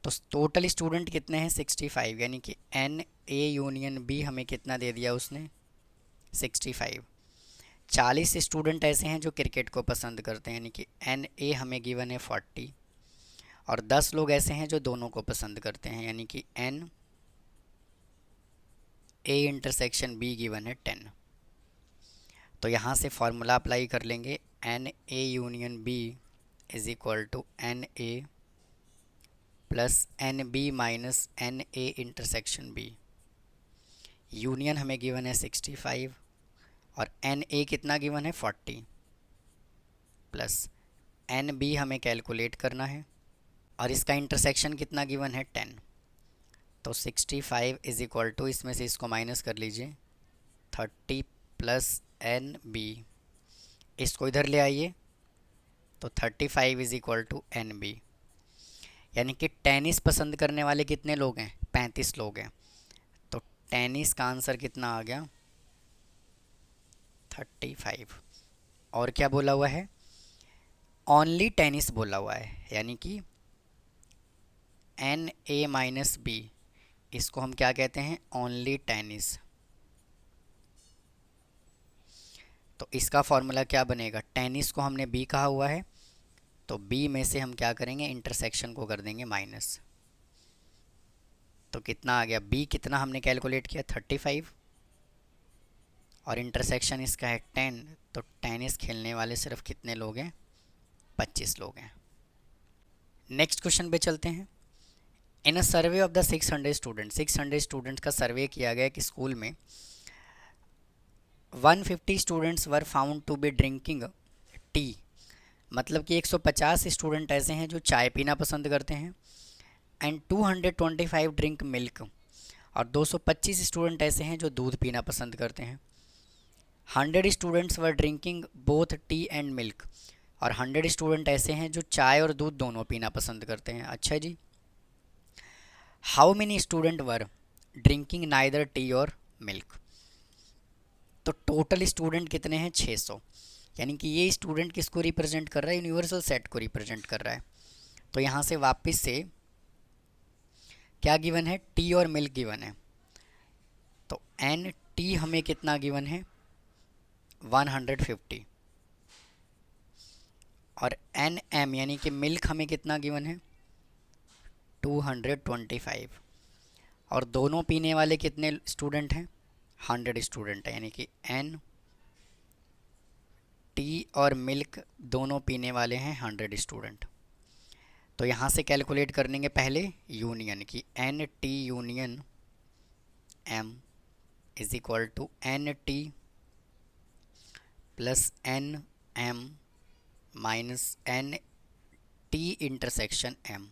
तो टोटल स्टूडेंट कितने हैं 65, यानी कि एन ए यूनियन बी हमें कितना दे दिया उसने 65। 40 स्टूडेंट ऐसे हैं जो क्रिकेट को पसंद करते हैं, यानी कि एन ए हमें गिवन है 40 और 10 लोग ऐसे हैं जो दोनों को पसंद करते हैं, यानी कि N A intersection B given है 10। तो यहाँ से फॉर्मूला अप्लाई कर लेंगे, N A union B is equal to N A plus N B minus N A intersection B. Union हमें गिवन है 65 और एन ए कितना गिवन है 40 प्लस एन बी हमें कैलकुलेट करना है और इसका इंटरसेक्शन कितना गिवन है 10। तो 65 इज इक्वल टू, इसमें से इसको माइनस कर लीजिए 30 प्लस एन बी, इसको इधर ले आइए तो 35 is equal to N B, यानी कि टेनिस पसंद करने वाले कितने लोग हैं 35 लोग हैं। तो टेनिस का आंसर कितना आ गया 35। और क्या बोला हुआ है ओनली टेनिस बोला हुआ है, यानी कि एन ए माइनस बी, इसको हम क्या कहते हैं ओनली टेनिस। तो इसका फॉर्मूला क्या बनेगा, टेनिस को हमने बी कहा हुआ है तो बी में से हम क्या करेंगे इंटरसेक्शन को कर देंगे माइनस। तो कितना आ गया बी, कितना हमने कैलकुलेट किया 35 और इंटरसेक्शन इसका है 10, तो टेनिस खेलने वाले सिर्फ कितने लोग हैं 25 लोग हैं। नेक्स्ट क्वेश्चन पे चलते हैं। In a survey of the 600 student, 600 students का सर्वे किया गया कि स्कूल में 150 students were found to be drinking tea, मतलब कि 150 स्टूडेंट ऐसे हैं जो चाय पीना पसंद करते हैं। एंड 225 ड्रिंक मिल्क, और 225 स्टूडेंट ऐसे हैं जो दूध पीना पसंद करते हैं। 100 students were drinking both T and milk, और 100 स्टूडेंट ऐसे हैं जो चाय और दूध दोनों पीना पसंद करते हैं। अच्छा जी, how many student were drinking neither tea और मिल्क, तो टोटल स्टूडेंट कितने हैं 600, यानी कि ये स्टूडेंट किसको रिप्रेजेंट कर रहा है यूनिवर्सल सेट को रिप्रेजेंट कर रहा है। तो यहाँ से वापस से क्या गिवन है टी और मिल्क गिवन है, तो एन टी हमें कितना गिवन है 150 और एन एम यानी कि मिल्क हमें कितना गिवन है 225, और दोनों पीने वाले कितने स्टूडेंट हैं 100 स्टूडेंट है, यानी कि एन टी और मिल्क दोनों पीने वाले हैं 100 स्टूडेंट। तो यहाँ से कैलकुलेट कर लेंगे पहले यूनियन की, N T union M is equal to N T plus N M minus N T intersection M.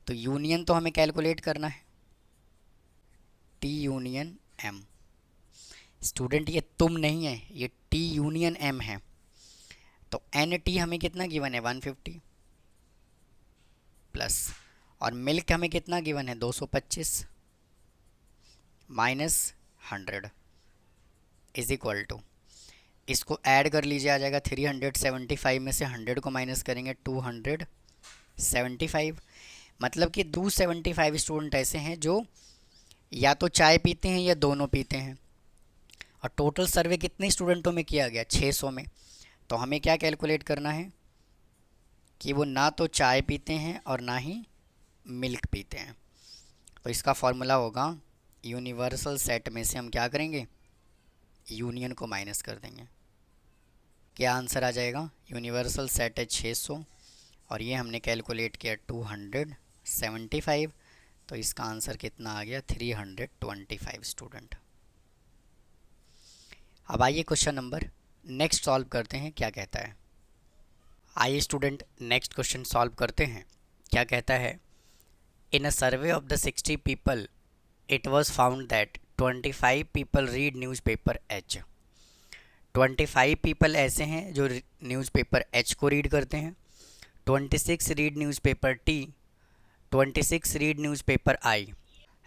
तो यूनियन तो हमें कैलकुलेट करना है टी यूनियन एम, स्टूडेंट ये तुम नहीं है, ये टी यूनियन एम है। तो एन टी हमें कितना गिवन है 150 प्लस, और मिल्क हमें कितना गिवन है, 225 माइनस 100 इज इक्वल टू, इसको ऐड कर लीजिए, आ जाएगा 375 में से 100 को माइनस करेंगे 275। मतलब कि 275 स्टूडेंट ऐसे हैं जो या तो चाय पीते हैं या दोनों पीते हैं। और टोटल सर्वे कितने स्टूडेंटों में किया गया, 600 में। तो हमें क्या कैलकुलेट करना है कि वो ना तो चाय पीते हैं और ना ही मिल्क पीते हैं। तो इसका फॉर्मूला होगा, यूनिवर्सल सेट में से हम क्या करेंगे, यूनियन को माइनस कर देंगे। क्या आंसर आ जाएगा, यूनिवर्सल सेट है 600 और ये हमने कैलकुलेट किया 275, तो इसका आंसर कितना आ गया, 325 स्टूडेंट। अब आइए क्वेश्चन नंबर नेक्स्ट सॉल्व करते हैं, क्या कहता है। आइए स्टूडेंट नेक्स्ट क्वेश्चन सॉल्व करते हैं। क्या कहता है, in a survey of the 60 people it was found that 25 people read newspaper H. 25 people ऐसे हैं जो न्यूज़पेपर एच को रीड करते हैं, 26 read newspaper T, 26 read newspaper I,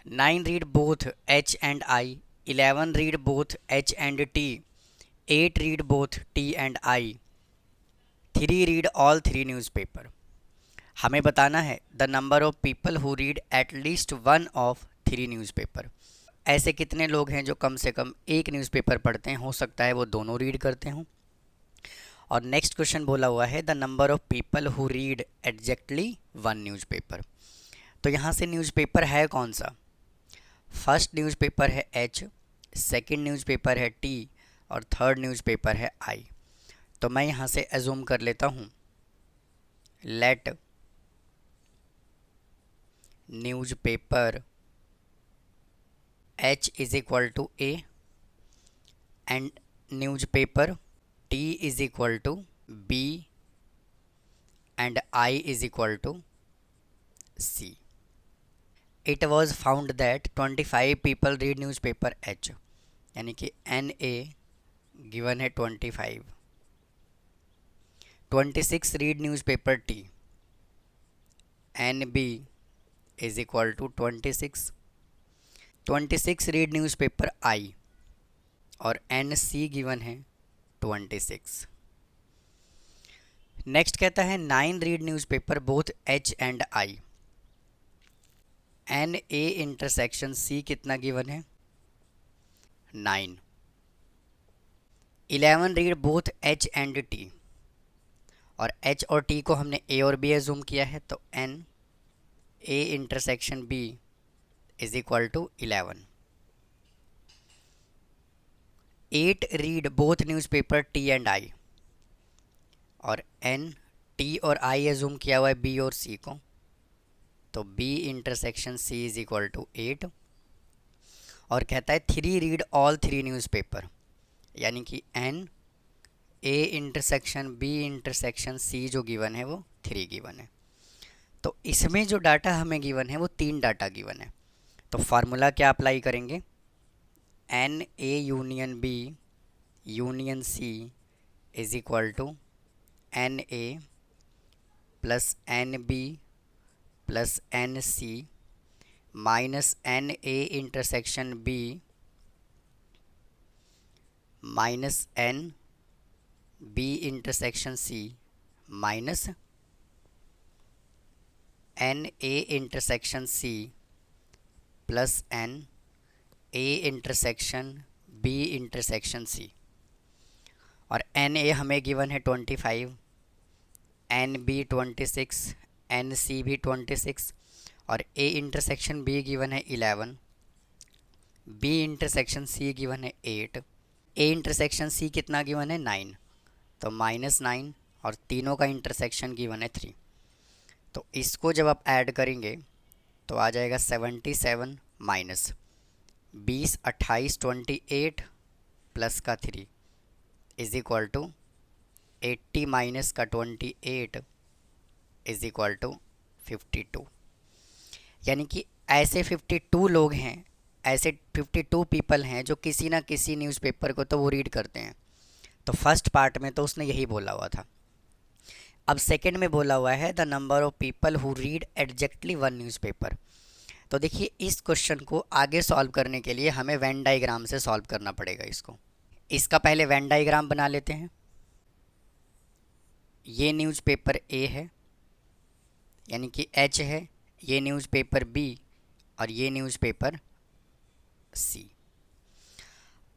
9 read both H and I, 11 read both H and T, 8 read both T and I, 3 read all 3 newspaper. हमें बताना है the number of people who read at least one of 3 newspaper. ऐसे कितने लोग हैं जो कम से कम एक न्यूज़पेपर पढ़ते हैं, हो सकता है वो दोनों रीड करते हों। और नेक्स्ट क्वेश्चन बोला हुआ है the number of people who read exactly one newspaper. तो यहाँ से न्यूज़पेपर है कौन सा, फर्स्ट न्यूज़पेपर है एच, सेकंड न्यूज़पेपर है टी और थर्ड न्यूज़पेपर है आई। तो मैं यहाँ से एज्यूम कर लेता हूँ, let newspaper H is equal to A and newspaper T is equal to B and I is equal to C. It was found that 25 people read newspaper H, यानी कि NA given है 25, 26 read newspaper T, NB is equal to 26, 26 read newspaper आई और N C given है 26। Next कहता है 9 read newspaper both H and I, N A intersection C कितना given है 9, 11 read both H and T और H और T को हमने ए और बी एज्यूम किया है, तो N A intersection B is equal to 11, 8 read both newspaper T and I और N T और I एज्यूम किया हुआ है B और C को, तो B intersection C is equal to 8 और कहता है 3 रीड ऑल 3 न्यूज़पेपर, यानी कि N A intersection B intersection C जो गिवन है वो 3 गिवन है। तो इसमें जो डाटा हमें गिवन है वो 3 डाटा गिवन है। तो फार्मूला क्या अप्लाई करेंगे, N A union B union C is equal to N A plus N B plus N C minus N A intersection B minus N B intersection C minus N A intersection C plus N A intersection B intersection C. और N A हमें given है 25, N B 26, N C भी 26 और ए intersection B given है 11, B intersection सी given है 8, ए intersection C कितना given है 9, तो -9 और तीनों का इंटरसेक्शन गिवन है 3। तो इसको जब आप ऐड करेंगे तो आ जाएगा 77 माइनस 20, 28, 28 प्लस का 3 इज इक्वल टू 80 माइनस का 28 इज इक्वल टू 52। यानी कि ऐसे 52 लोग हैं, ऐसे 52 पीपल हैं जो किसी ना किसी न्यूज़पेपर को तो वो रीड करते हैं। तो फर्स्ट पार्ट में तो उसने यही बोला हुआ था। अब सेकंड में बोला हुआ है the number of people who read exactly one newspaper. तो देखिए इस क्वेश्चन को आगे सॉल्व करने के लिए हमें वेन डायग्राम से सॉल्व करना पड़ेगा इसको। इसका पहले वेन डायग्राम बना लेते हैं। ये न्यूज़पेपर ए है यानी कि एच है, ये न्यूज़पेपर बी और ये न्यूज़पेपर सी।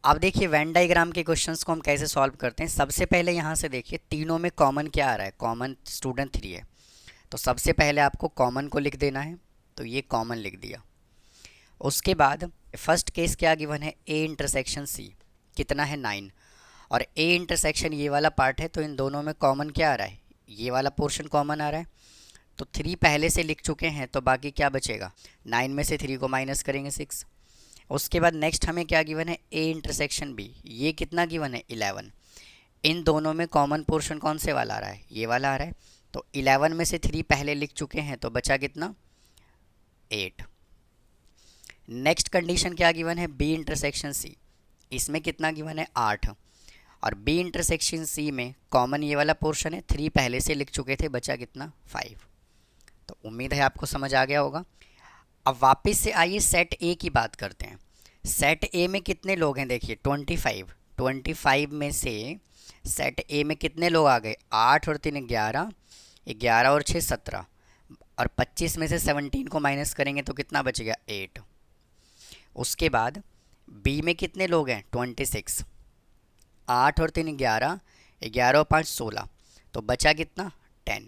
अब देखिए वेन डायग्राम के क्वेश्चंस को हम कैसे सॉल्व करते हैं। सबसे पहले यहाँ से देखिए तीनों में कॉमन क्या आ रहा है, कॉमन स्टूडेंट 3 है, तो सबसे पहले आपको कॉमन को लिख देना है, तो ये कॉमन लिख दिया। उसके बाद फर्स्ट केस क्या गिवन है, ए इंटरसेक्शन सी, कितना है 9, और ए इंटरसेक्शन ये वाला पार्ट है, तो इन दोनों में कॉमन क्या आ रहा है, ये वाला पोर्शन कॉमन आ रहा है, तो 3 पहले से लिख चुके हैं, तो बाकी क्या बचेगा, 9 में से 3 को माइनस करेंगे 6। उसके बाद नेक्स्ट हमें क्या गिवन है, ए इंटरसेक्शन बी, ये कितना गिवन है 11। इन दोनों में कॉमन पोर्शन कौन से वाला आ रहा है, ये वाला आ रहा है, तो 11 में से 3 पहले लिख चुके हैं, तो बचा कितना 8। नेक्स्ट कंडीशन क्या गिवन है, बी इंटरसेक्शन सी, इसमें कितना गिवन है 8, और बी इंटरसेक्शन सी में कॉमन ये वाला पोर्शन है, 3 पहले से लिख चुके थे, बचा कितना 5। तो उम्मीद है आपको समझ आ गया होगा। अब वापस से आइए सेट ए की बात करते हैं। सेट ए में कितने लोग हैं, देखिए 25, 25 में से सेट ए में कितने लोग आ गए, 8 और 3 11, 11 और 6 17, और 25 में से 17 को माइनस करेंगे तो कितना बच गया 8। उसके बाद बी में कितने लोग हैं 26, 8 और 3 11, 11 और 5 16, तो बचा कितना 10,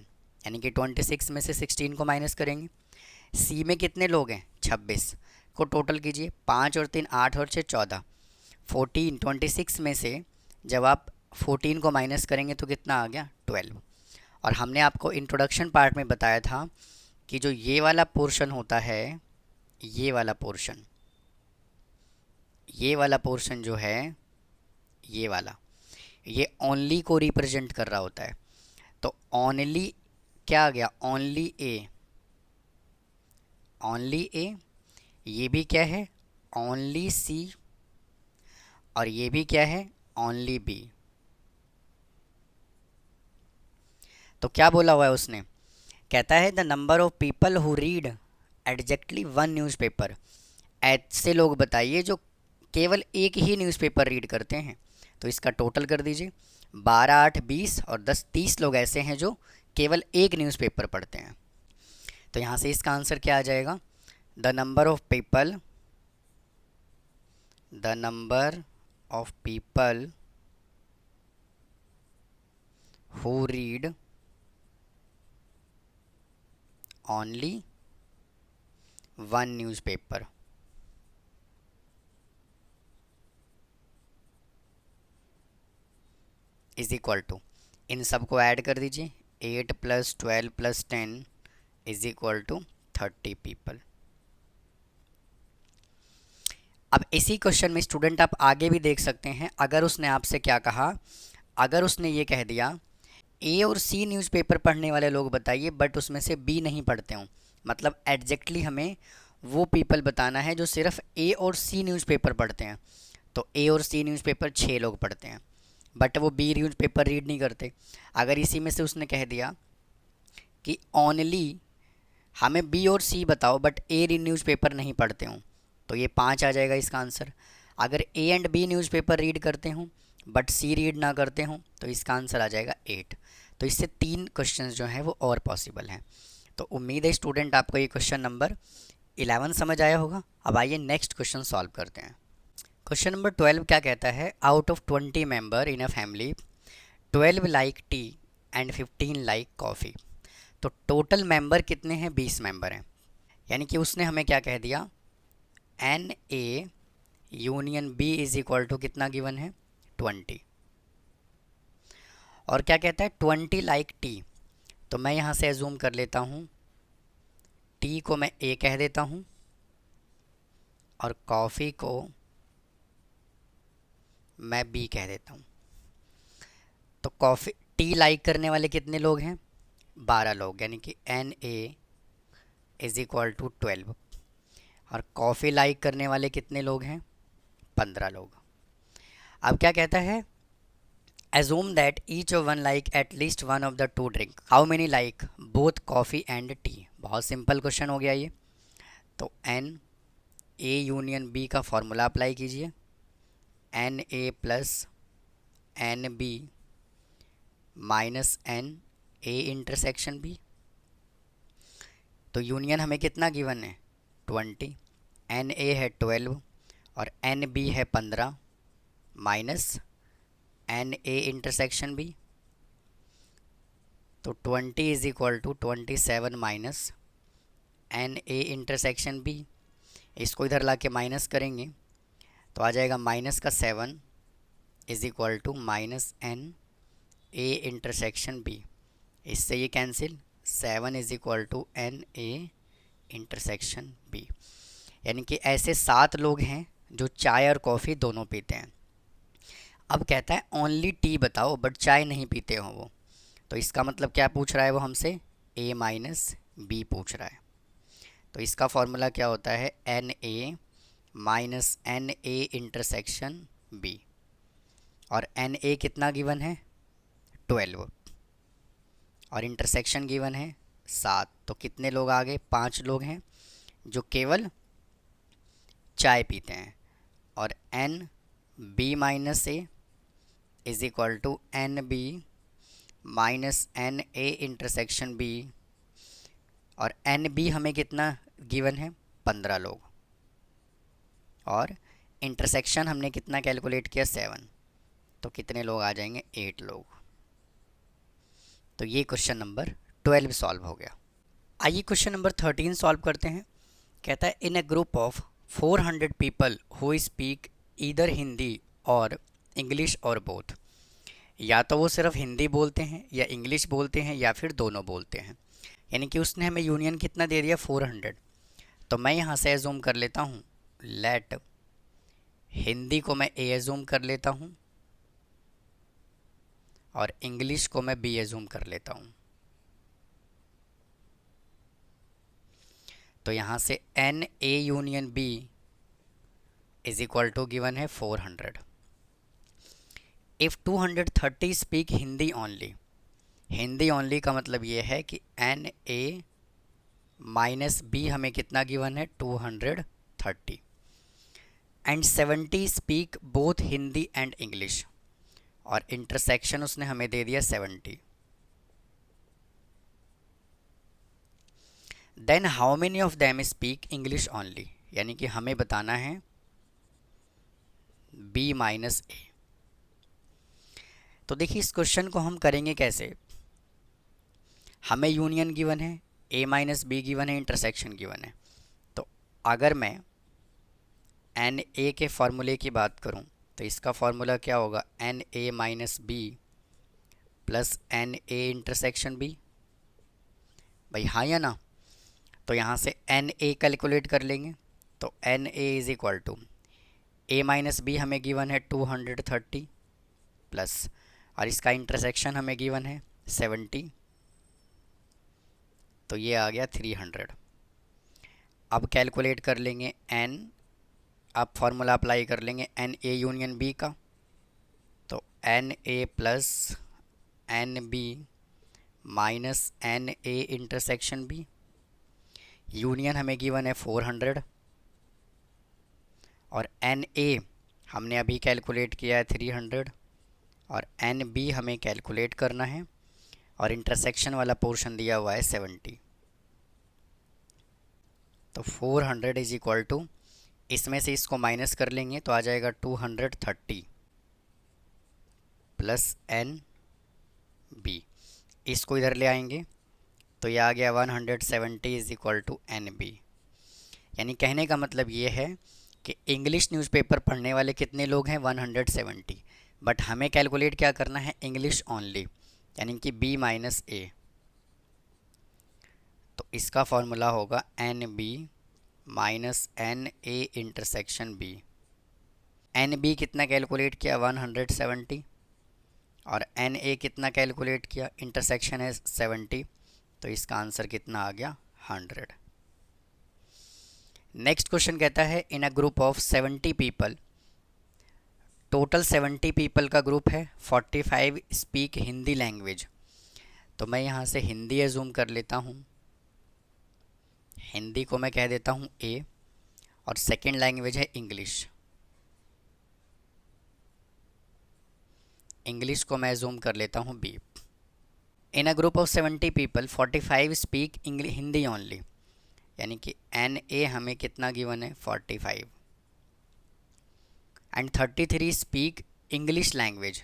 यानी कि 26 में से 16 को माइनस करेंगे। सी में कितने लोग हैं 26, को टोटल कीजिए, 5 और 3 8 और 6 14, 14, 26 में से जब आप 14 को माइनस करेंगे तो कितना आ गया 12। और हमने आपको इंट्रोडक्शन पार्ट में बताया था कि जो ये वाला पोर्शन होता है, ये वाला पोर्शन जो है, ये वाला, ये ओनली को रिप्रेजेंट कर रहा होता है। तो ओनली क्या आ गया, ओनली ए, ये भी क्या है ओनली सी, और ये भी क्या है ओनली बी। तो क्या बोला हुआ है उसने, कहता है the number of people who read exactly one newspaper. ऐसे लोग बताइए जो केवल एक ही न्यूज़पेपर रीड करते हैं, तो इसका टोटल कर दीजिए, 12 8 20 और 10 30 लोग ऐसे हैं जो केवल एक न्यूज़पेपर पढ़ते हैं। तो यहाँ से इसका आंसर क्या आ जाएगा, the number of people who read only one newspaper is equal to, इन सबको ऐड कर दीजिए, 8 + 12 + 10 इज इक्वल टू 30 पीपल। अब इसी क्वेश्चन में स्टूडेंट आप आगे भी देख सकते हैं, अगर उसने आपसे क्या कहा, अगर उसने ये कह दिया ए और सी न्यूज़पेपर पढ़ने वाले लोग बताइए बट उसमें से बी नहीं पढ़ते हों, मतलब एग्जैक्टली हमें वो पीपल बताना है जो सिर्फ ए और सी न्यूज़पेपर पढ़ते हैं। तो ए और सी न्यूज़पेपर 6 लोग पढ़ते हैं, बट वो बी न्यूज़पेपर रीड नहीं करते। अगर इसी में से उसने कह दिया कि ओनली हमें बी और सी बताओ बट ए न्यूज़पेपर नहीं पढ़ते हों, तो ये 5 आ जाएगा इसका आंसर। अगर A and B newspaper read करते हों बट सी रीड ना करते हों, तो इसका आंसर आ जाएगा 8। तो इससे 3 क्वेश्चंस जो हैं वो और पॉसिबल हैं। तो उम्मीद है स्टूडेंट आपको ये क्वेश्चन नंबर 11 समझ आया होगा। अब आइए नेक्स्ट क्वेश्चन सॉल्व करते हैं। क्वेश्चन नंबर 12 क्या कहता है, out of 20 member in a family 12 like T and 15 like coffee. तो टोटल मेंबर कितने हैं, 20 मेंबर हैं। यानी कि उसने हमें क्या कह दिया, N A union B is equal to कितना गिवन है 20, और क्या कहता है 20 लाइक टी। तो मैं यहाँ से एजूम कर लेता हूँ, टी को मैं ए कह देता हूँ और कॉफ़ी को मैं बी कह देता हूँ। तो कॉफ़ी टी लाइक करने वाले कितने लोग हैं, 12 लोग, यानी कि N A is equal to 12, और कॉफ़ी लाइक करने वाले कितने लोग हैं, 15 लोग। अब क्या कहता है, Assume that each of one like at least one of the two drink. How many like both coffee and tea? बहुत सिंपल क्वेश्चन हो गया ये। तो एन ए यूनियन बी का फॉर्मूला अप्लाई कीजिए, N A plus N B minus N A intersection B. तो union हमें कितना गिवन है 20, एन ए है 12 और एन बी है 15 minus N A intersection B. तो 20 is equal to 27 minus N A intersection B. इसको इधर ला के माइनस करेंगे तो आ जाएगा माइनस का 7 is equal to minus N A intersection B. इससे ये cancel, 7 is equal to N A intersection B. यानी कि ऐसे 7 लोग हैं जो चाय और कॉफ़ी दोनों पीते हैं। अब कहता है ओनली टी बताओ बट चाय नहीं पीते हो वो। तो इसका मतलब क्या पूछ रहा है वो हमसे, ए माइनस बी पूछ रहा है। तो इसका फॉर्मूला क्या होता है, N A minus N A intersection B. और एन ए कितना गिवन है 12 और इंटरसेक्शन गिवन है 7। तो कितने लोग आ गए, 5 लोग हैं जो केवल चाय पीते हैं। और N B minus A is equal to N B minus N A intersection B. और एन बी हमें कितना गिवन है 15 लोग और इंटरसेक्शन हमने कितना कैलकुलेट किया 7। तो कितने लोग आ जाएंगे 8 लोग। तो ये क्वेश्चन नंबर 12 सॉल्व हो गया। आइए क्वेश्चन नंबर 13 सॉल्व करते हैं। कहता है in a group of 400 people who speak either Hindi और इंग्लिश और बोथ। या तो वो सिर्फ हिंदी बोलते हैं या इंग्लिश बोलते हैं या फिर दोनों बोलते हैं। यानी कि उसने हमें यूनियन कितना दे दिया 400। तो मैं यहाँ से एज्यूम कर लेता हूँ, लेट हिंदी को मैं ए एज्यूम कर लेता हूँ और इंग्लिश को मैं बी एज्यूम कर लेता हूँ। तो यहाँ से N A union B is equal to given है 400। If 230 speak Hindi only, Hindi only का मतलब ये है कि एन ए माइनस बी हमें कितना गिवन है 230 and 70 speak both Hindi and English और इंटरसेक्शन उसने हमें दे दिया 70। Then how many of them speak English only. यानी कि हमें बताना है बी माइनस ए। तो देखिए इस क्वेश्चन को हम करेंगे कैसे, हमें यूनियन गिवन है, ए माइनस बी गिवन है, इंटरसेक्शन गिवन है। तो अगर मैं एन ए के फॉर्मूले की बात करूं तो इसका फॉर्मूला क्या होगा, N A minus B plus N A intersection B. भाई हाँ या ना। तो यहाँ से एन ए कैलकुलेट कर लेंगे। तो N A is equal to A minus B हमें गिवन है 230 प्लस और इसका इंटरसेक्शन हमें गिवन है 70। तो ये आ गया 300। अब कैलकुलेट कर लेंगे एन, अब फॉर्मूला अप्लाई कर लेंगे एन ए यूनियन बी का। तो N A plus N B minus N A intersection B. Union हमें गिवन है 400 और एन ए हमने अभी कैलकुलेट किया है 300 और एन बी हमें कैलकुलेट करना है और इंटरसेक्शन वाला पोर्शन दिया हुआ है 70। तो 400 इज इक्वल टू, इसमें से इसको माइनस कर लेंगे तो आ जाएगा 230 प्लस एन बी। इसको इधर ले आएंगे तो ये आ गया 170 is equal to N B. यानी कहने का मतलब ये है कि इंग्लिश न्यूज़पेपर पढ़ने वाले कितने लोग हैं 170, बट हमें कैलकुलेट क्या करना है इंग्लिश ओनली, यानी कि बी माइनस ए। तो इसका फॉर्मूला होगा N B minus N A intersection B. N B कितना कैलकुलेट किया 170 और एन ए कितना कैलकुलेट किया, इंटरसेक्शन है 70। तो इसका आंसर कितना आ गया 100। नेक्स्ट क्वेश्चन कहता है in a group of 70 people total 70 people का ग्रुप है, 45 स्पीक हिंदी लैंग्वेज। तो मैं यहाँ से हिंदी एज्यूम कर लेता हूँ, हिंदी को मैं कह देता हूँ ए, और सेकेंड लैंग्वेज है इंग्लिश। इंग्लिश को मैं एज्यूम कर लेता हूँ B. In a group of 70 people 45 speak Hindi only, यानी कि एन ए हमें कितना गिवन है 45, एंड 33 स्पीक इंग्लिश लैंग्वेज,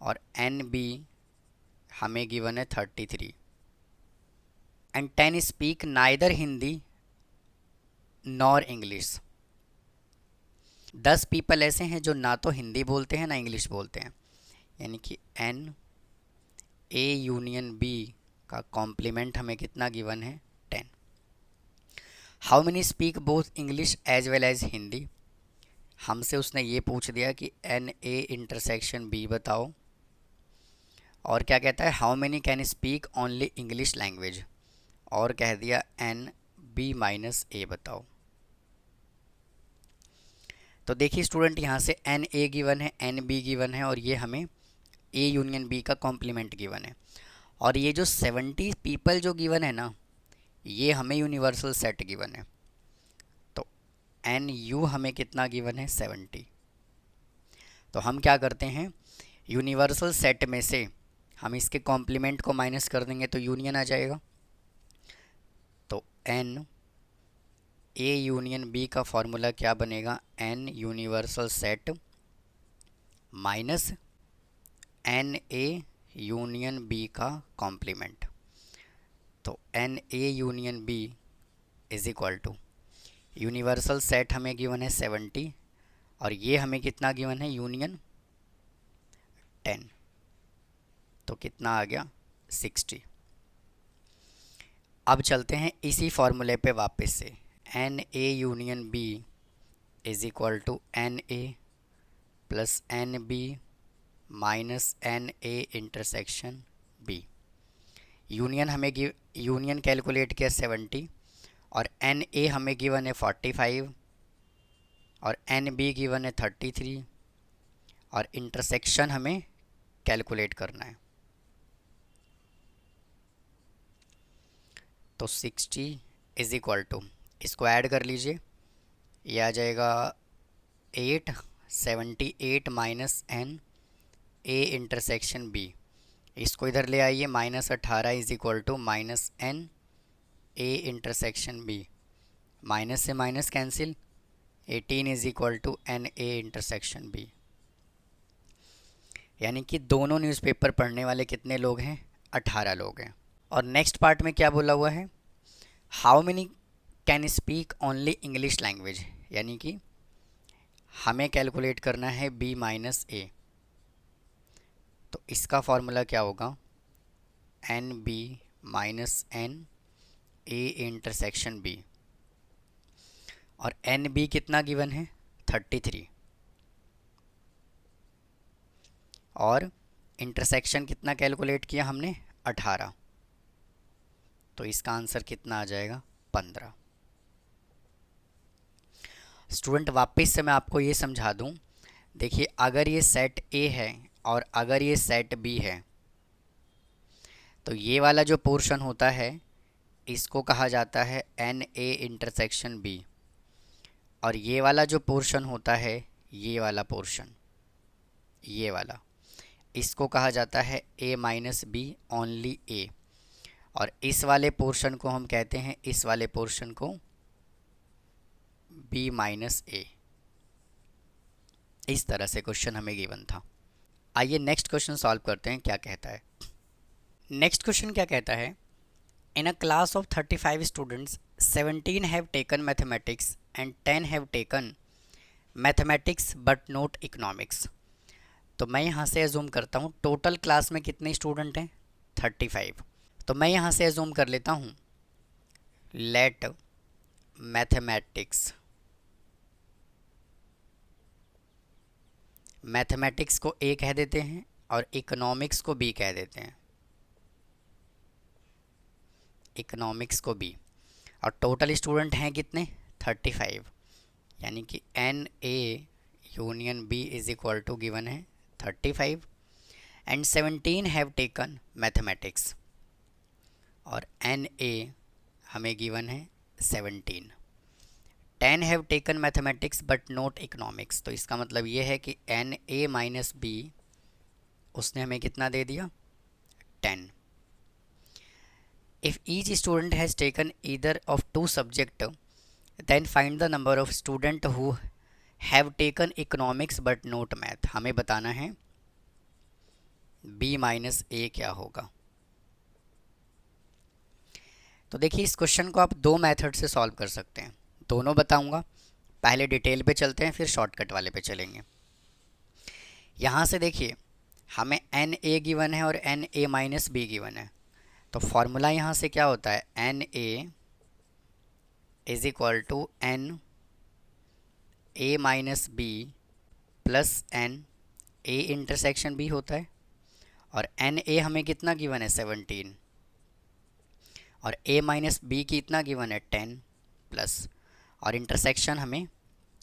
और एन बी हमें गिवन है 33, and 10 speak neither Hindi nor English. 10 people ऐसे हैं जो ना तो हिंदी बोलते हैं ना इंग्लिश बोलते हैं, यानी कि एन ए यूनियन बी का कॉम्प्लीमेंट हमें कितना गिवन है 10। How many speak both English as well as Hindi, हमसे उसने ये पूछ दिया कि एन ए इंटरसेक्शन बी बताओ, और क्या कहता है how many can speak only English language, और कह दिया एन बी माइनस ए बताओ। तो देखिए स्टूडेंट, यहाँ से एन ए गिवन है, एन बी गिवन है, और ये हमें ए यूनियन बी का कॉम्प्लीमेंट गिवन है। और ये जो 70 पीपल जो गिवन है ना, ये हमें यूनिवर्सल सेट गिवन है। तो एन यू हमें कितना गिवन है 70। तो हम क्या करते हैं, यूनिवर्सल सेट में से हम इसके कॉम्प्लीमेंट को माइनस कर देंगे तो यूनियन आ जाएगा। तो एन ए यूनियन बी का फॉर्मूला क्या बनेगा, N universal set minus N A union B का कॉम्प्लीमेंट। तो N A union B is equal to universal set हमें गिवन है 70, और ये हमें कितना गिवन है यूनियन 10, तो कितना आ गया 60। अब चलते हैं इसी फॉर्मूले पे वापस से, N A union B is equal to N A plus N B minus N A intersection B. Union हमें यूनियन कैलकुलेट किया 70, और एन ए हमें गिवन है 45, और एन बी गिवन है 33, और इंटरसेक्शन हमें कैलकुलेट करना है। तो 60 इज इक्वल टू, इसको ऐड कर लीजिए, ये आ जाएगा 78 minus N A intersection B. इसको इधर ले आइए, -18 is equal to minus N A intersection B, minus से minus cancel, 18 is equal to N A intersection B. यानी कि दोनों न्यूज़पेपर पढ़ने वाले कितने लोग हैं, 18 लोग हैं। और नेक्स्ट पार्ट में क्या बोला हुआ है, how many can speak only English language, यानी कि हमें कैलकुलेट करना है बी माइनस ए। तो इसका फॉर्मूला क्या होगा, N B minus N A intersection B, और एन बी कितना गिवन है 33, और इंटरसेक्शन कितना कैलकुलेट किया हमने 18, तो इसका आंसर कितना आ जाएगा 15। स्टूडेंट वापस से मैं आपको ये समझा दूं, देखिए अगर ये सेट ए है और अगर ये सेट बी है, तो ये वाला जो पोर्शन होता है इसको कहा जाता है एन ए इंटरसेक्शन बी, और ये वाला जो पोर्शन होता है, ये वाला पोर्शन, ये वाला, इसको कहा जाता है ए माइनस बी ओनली ए, और इस वाले पोर्शन को हम कहते हैं, इस वाले पोर्शन को बी माइनस ए। इस तरह से क्वेश्चन हमें गिवन था। आइए नेक्स्ट क्वेश्चन सॉल्व करते हैं, क्या कहता है। नेक्स्ट क्वेश्चन क्या कहता है, in a class of 35 students 17 have taken mathematics and 10 have taken mathematics but not economics. तो मैं यहाँ से एज्यूम करता हूँ टोटल क्लास में कितने स्टूडेंट हैं 35। तो मैं यहाँ से एज्यूम कर लेता हूँ लेट मैथमेटिक्स को ए कह देते हैं और इकोनॉमिक्स को बी कह देते हैं, इकोनॉमिक्स को बी, और टोटल स्टूडेंट हैं कितने 35, यानी कि N A union B is equal to given है 35 एंड 17 हैव टेकन मैथमेटिक्स और एन ए हमें गिवन है 17। 10 have taken mathematics but not economics, तो इसका मतलब ये है कि एन ए माइनस बी उसने हमें कितना दे दिया 10। If each student has taken either of two subject then find the number of student who have taken economics but not math. हमें बताना है b माइनस ए क्या होगा। तो देखिए इस क्वेश्चन को आप दो मेथड से सॉल्व कर सकते हैं, दोनों बताऊंगा। पहले डिटेल पे चलते हैं फिर शॉर्टकट वाले पे चलेंगे। यहाँ से देखिए हमें एन ए गिवन है और N A minus B given है, तो फॉर्मूला यहाँ से क्या होता है N A is equal to N A minus B plus N A intersection B होता है। और एन ए हमें कितना गिवन है 17 और ए माइनस बी की इतना गिवन है 10 प्लस, और इंटरसेक्शन हमें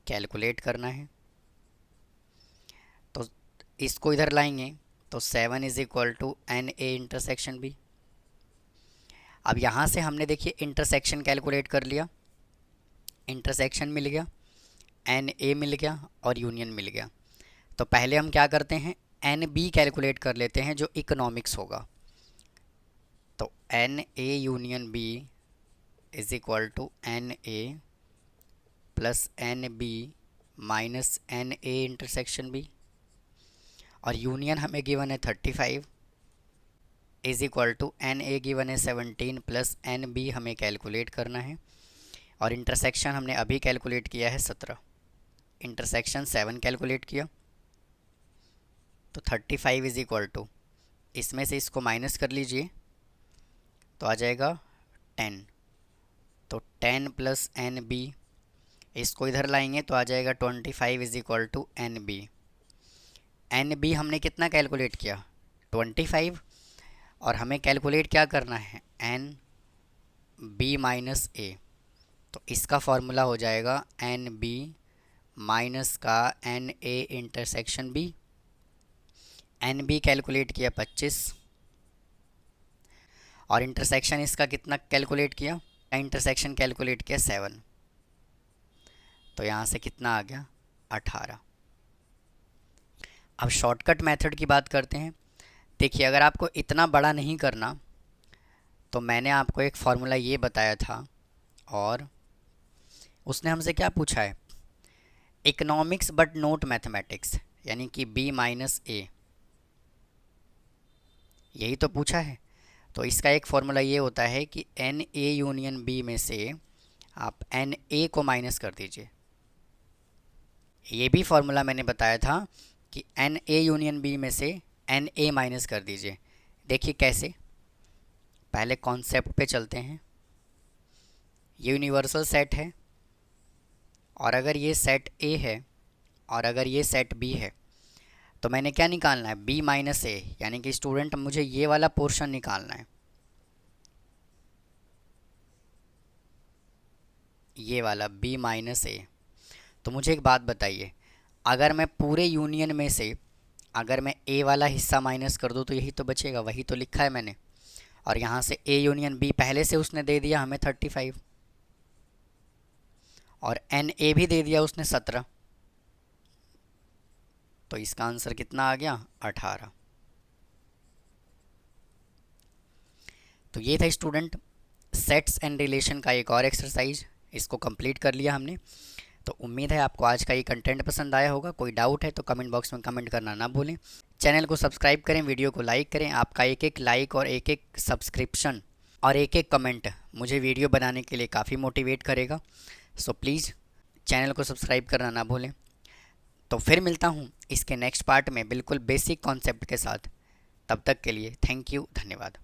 कैलकुलेट करना है। तो इसको इधर लाएंगे तो 7 is equal to N A intersection B. अब यहाँ से हमने देखिए इंटरसेक्शन कैलकुलेट कर लिया, इंटरसेक्शन मिल गया, एन ए मिल गया और यूनियन मिल गया। तो पहले हम क्या करते हैं एन बी कैलकुलेट कर लेते हैं जो इकोनॉमिक्स होगा। तो N A union B is equal to N A plus N B minus N A intersection B, और यूनियन हमें गिवन है 35 is equal to N A given है 17 प्लस एन बी हमें कैलकुलेट करना है, और इंटरसेक्शन हमने अभी कैलकुलेट किया है 17, इंटरसेक्शन 7 कैलकुलेट किया। तो 35 इज इक्वल टू इसमें से इसको माइनस कर लीजिए तो आ जाएगा 10, तो 10 प्लस एन बी, इसको इधर लाएंगे तो आ जाएगा 25 is equal to N B. N B हमने कितना कैलकुलेट किया 25, और हमें कैलकुलेट क्या करना है एन बी माइनस ए। तो इसका फॉर्मूला हो जाएगा एन बी माइनस का N A intersection B. N B calculate किया 25 और इंटरसेक्शन इसका कितना कैलकुलेट किया, इंटरसेक्शन कैलकुलेट किया 7, तो यहाँ से कितना आ गया 18। अब शॉर्टकट मेथड की बात करते हैं। देखिए अगर आपको इतना बड़ा नहीं करना तो मैंने आपको एक फार्मूला ये बताया था, और उसने हमसे क्या पूछा है इकोनॉमिक्स बट नोट मैथमेटिक्स, यानी कि b माइनस ए, यही तो पूछा है। तो इसका एक फार्मूला ये होता है कि एन ए यूनियन बी में से आप एन ए को माइनस कर दीजिए। ये भी फार्मूला मैंने बताया था कि एन ए यूनियन बी में से एन ए माइनस कर दीजिए। देखिए कैसे, पहले कॉन्सेप्ट पे चलते हैं। ये यूनिवर्सल सेट है, और अगर ये सेट ए है और अगर ये सेट बी है, तो मैंने क्या निकालना है b माइनस ए, यानी कि स्टूडेंट मुझे ये वाला पोर्शन निकालना है, ये वाला b माइनस ए। तो मुझे एक बात बताइए, अगर मैं पूरे यूनियन में से अगर मैं a वाला हिस्सा माइनस कर दूँ तो यही तो बचेगा, वही तो लिखा है मैंने। और यहाँ से a यूनियन b पहले से उसने दे दिया हमें 35, और एन ए भी दे दिया उसने 17, तो इसका आंसर कितना आ गया 18। तो ये था स्टूडेंट सेट्स एंड रिलेशन का एक और एक्सरसाइज, इसको कंप्लीट कर लिया हमने। तो उम्मीद है आपको आज का ये कंटेंट पसंद आया होगा। कोई डाउट है तो कमेंट बॉक्स में कमेंट करना ना भूलें। चैनल को सब्सक्राइब करें, वीडियो को लाइक करें। आपका एक एक लाइक और एक एक सब्सक्रिप्शन और एक एक कमेंट मुझे वीडियो बनाने के लिए काफ़ी मोटिवेट करेगा। सो प्लीज़ चैनल को सब्सक्राइब करना ना भूलें। तो फिर मिलता हूँ इसके नेक्स्ट पार्ट में बिल्कुल बेसिक कॉन्सेप्ट के साथ। तब तक के लिए थैंक यू, धन्यवाद।